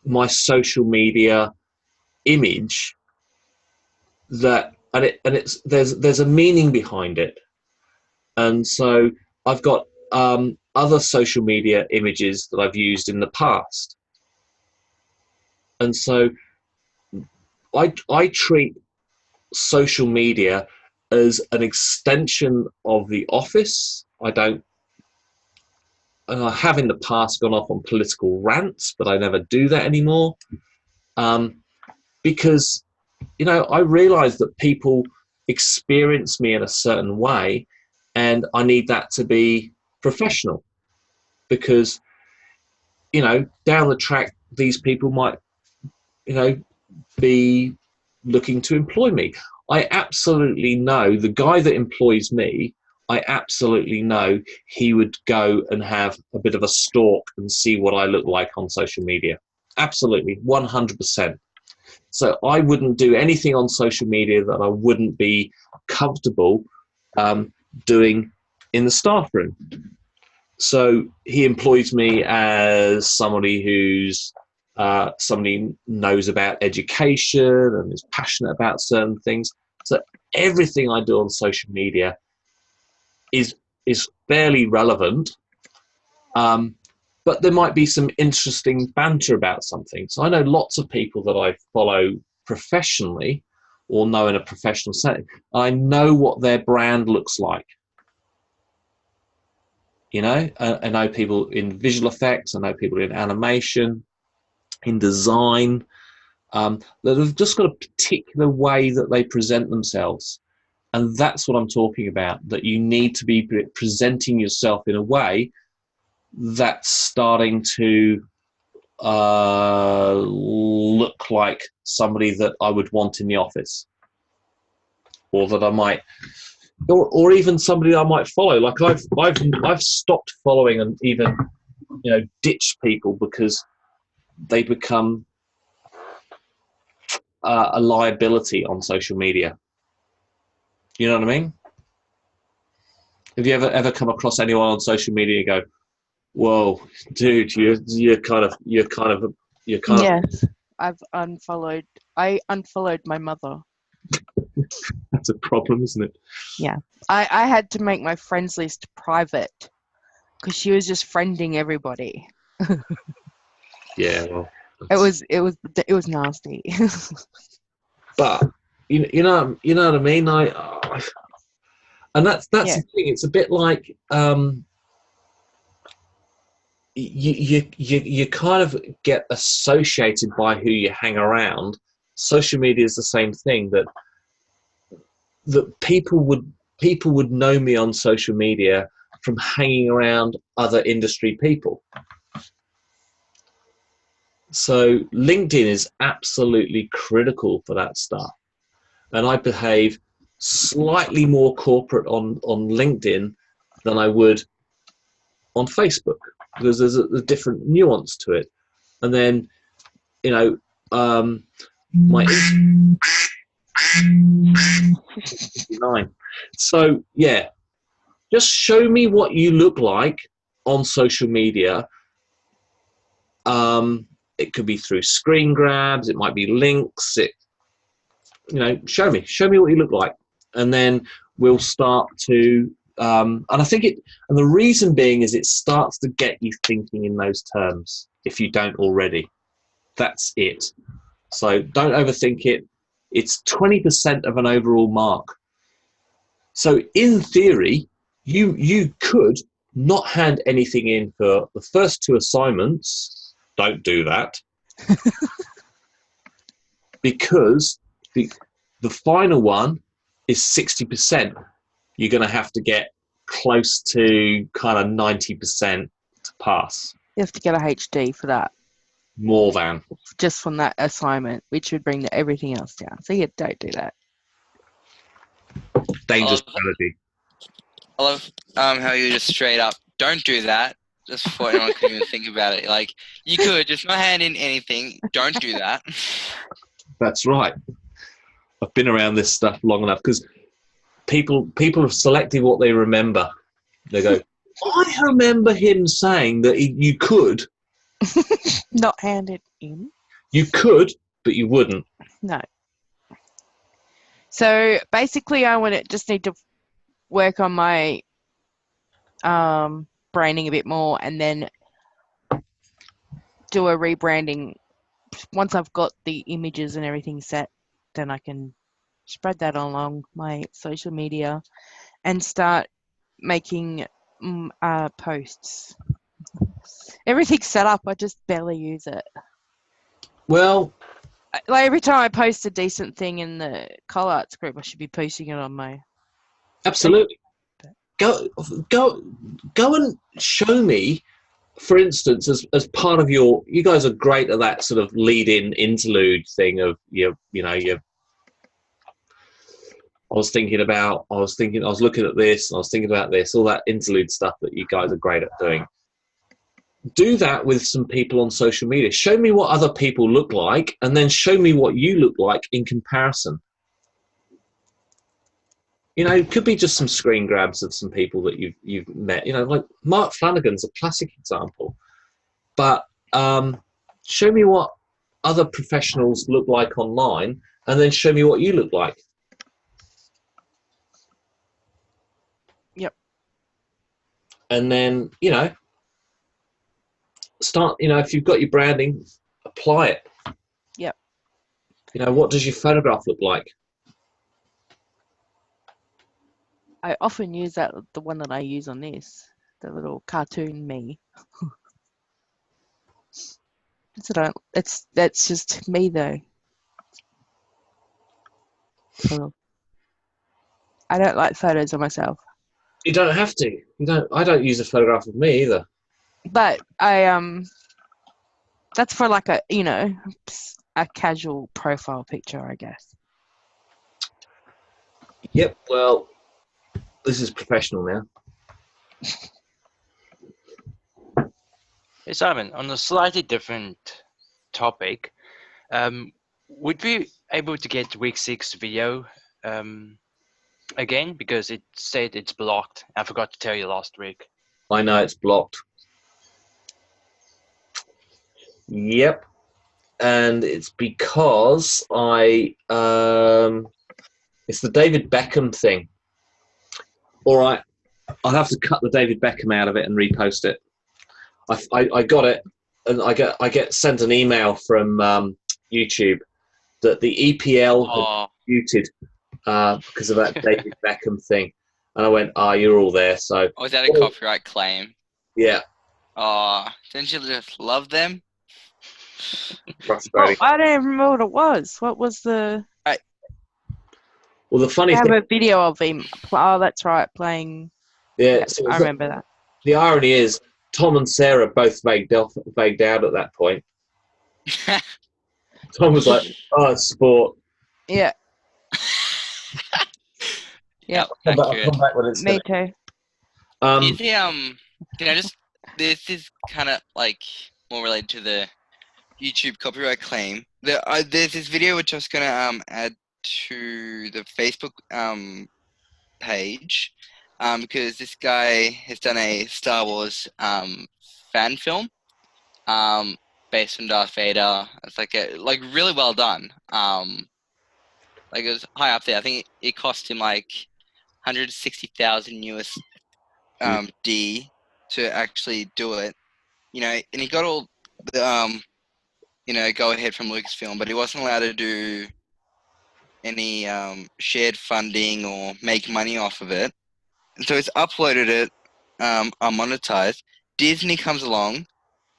my social media image that, and it's there's a meaning behind it. And so I've got other social media images that I've used in the past. And so I treat social media as an extension of the office. I have in the past gone off on political rants, but I never do that anymore. Because, I realize that people experience me in a certain way, and I need that to be professional, because, down the track, these people might, be looking to employ me. I absolutely know the guy that employs me, I absolutely know he would go and have a bit of a stalk and see what I look like on social media. Absolutely, 100%. So I wouldn't do anything on social media that I wouldn't be comfortable doing in the staff room. So he employs me as somebody who's somebody knows about education and is passionate about certain things. So everything I do on social media is fairly relevant, but there might be some interesting banter about something. So I know lots of people that I follow professionally or know in a professional setting. I know what their brand looks like. I know people in visual effects, I know people in animation, in design, that have just got a particular way that they present themselves. And that's what I'm talking about, that you need to be presenting yourself in a way that's starting to look like somebody that I would want in the office, or that I might, or even somebody I might follow. Like I've stopped following and even ditched people because they become a liability on social media. You know what I mean? Have you ever come across anyone on social media and go, "Whoa, dude, you're kind of." Yes, I've unfollowed. I unfollowed my mother. That's a problem, isn't it? Yeah, I had to make my friends list private because she was just friending everybody. Yeah, well, It was nasty. but you know what I mean. And that's Yeah. the thing. It's a bit like you kind of get associated by who you hang around. Social media is the same thing, that people would know me on social media from hanging around other industry people. So LinkedIn is absolutely critical for that stuff. And I behave slightly more corporate on LinkedIn than I would on Facebook, because there's a different nuance to it. And then, my 9. So yeah, just show me what you look like on social media. It could be through screen grabs, it might be links, show me what you look like. And then we'll start to, and I think and the reason being is it starts to get you thinking in those terms if you don't already. That's it. So don't overthink it. It's 20% of an overall mark. So in theory, you could not hand anything in for the first 2 assignments. Don't do that. Because the final one is 60%. You're going to have to get close to kind of 90% to pass. You have to get a HD for that. More than. Just from that assignment, which would bring everything else down. So yeah, don't do that. Dangerous strategy. I love how you just straight up don't do that. Just before anyone can even think about it. Like, you could just not hand in anything. Don't do that. That's right. I've been around this stuff long enough, because people have selected what they remember. They go, I remember him saying that you could. Not hand it in. You could, but you wouldn't. No. So basically, just need to work on my branding a bit more, and then do a rebranding. Once I've got the images and everything set, then I can spread that along my social media and start making posts. Everything's set up. I just barely use it. Well, Like every time I post a decent thing in the Col Arts group, I should be posting it on my. absolutely. Go and show me, for instance, as part of your. You guys are great at that sort of lead-in interlude thing of your. I was looking at this, I was thinking about this, all that interlude stuff that you guys are great at doing. Do that with some people on social media. Show me what other people look like, and then show me what you look like in comparison. It could be just some screen grabs of some people that you've met. Like Mark Flanagan's a classic example. But show me what other professionals look like online, and then show me what you look like. Yep. And then, start, if you've got your branding, apply it. Yep. What does your photograph look like? I often use the one that I use on this, the little cartoon me. That's just me though. So, I don't like photos of myself. You don't have to. I don't use a photograph of me either. But that's for like a casual profile picture, I guess. Yep. Well, this is professional now. Hey Simon, on a slightly different topic, would we be able to get week 6 video again? Because it said it's blocked. I forgot to tell you last week. I know it's blocked. Yep. And it's because it's the David Beckham thing. All right, I'll have to cut the David Beckham out of it and repost it. I got it, and I get sent an email from YouTube that the EPL had muted because of that David Beckham thing, and I went, you're all there. So was that a copyright claim? Yeah. Didn't you just love them? Frustrating. I don't even remember what it was. What was the? Well, the funny I thing. have a video of him. Oh, that's right, playing. Yeah, Yep, so I remember that. The irony is, Tom and Sarah both vagued out at that point. Tom was like, it's sport. Yeah. Yep, I'll come accurate. back when it's Me finished. too. This is kind of like more related to the YouTube copyright claim. There's this video which I was gonna add to the Facebook page because this guy has done a Star Wars fan film based on Darth Vader. It's like really well done. Like it was high up there. I think it cost him like 160,000 USD to actually do it. And he got all the go ahead from Lucasfilm, but he wasn't allowed to do any shared funding or make money off of it. And so he's uploaded it unmonetized. Disney comes along,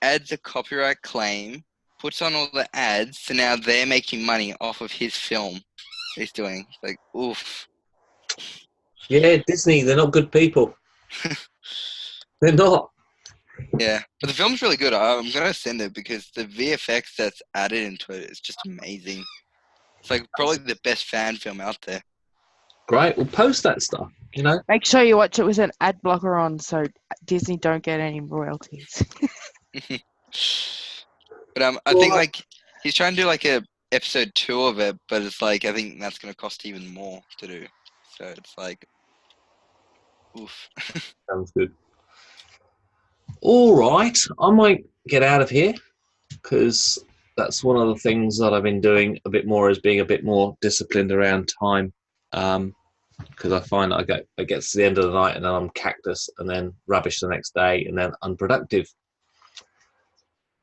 adds a copyright claim, puts on all the ads, so now they're making money off of his film he's doing. Like, oof. Yeah, Disney, they're not good people. They're not. Yeah, but the film's really good. I'm going to send it because the VFX that's added into it is just amazing. It's like probably the best fan film out there. Great. Well, post that stuff, Make sure you watch it with an ad blocker on so Disney don't get any royalties. But I think like he's trying to do like a episode 2 of it, but it's like I think that's going to cost even more to do. So it's like, oof. Sounds good. All right. I might get out of here because that's one of the things that I've been doing a bit more, is being a bit more disciplined around time. because I find I get to the end of the night and then I'm cactus and then rubbish the next day and then unproductive.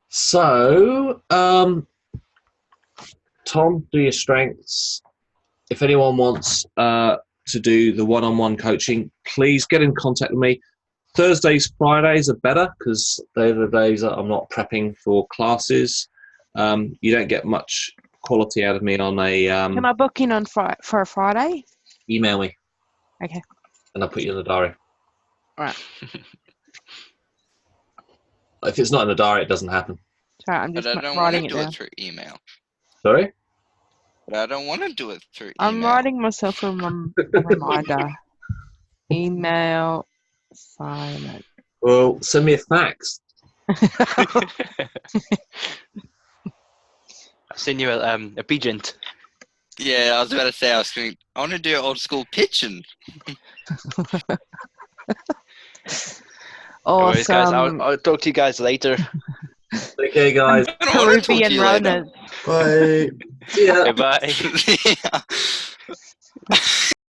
So, Tom, do your strengths. If anyone wants to do the one-on-one coaching, please get in contact with me. Thursdays, Fridays are better because they're the days that I'm not prepping for classes. You don't get much quality out of me on a... Can I book in on for a Friday? email me. Okay. And I'll put you in the diary. All right. If it's not in the diary, it doesn't happen. Sorry, I'm But just I don't want writing to it do down. it through email. Sorry? But I don't want to do it through email. I'm writing myself a reminder. Email silent. Well, send me a fax. I'll send you a pigeon. Yeah, I was about to say I want to do old school pitching. Anyways, guys, Awesome. I'll talk to you guys later. Okay, guys. I don't want to talk to Peruvian you later. runners. Bye. See ya. Bye. Yeah.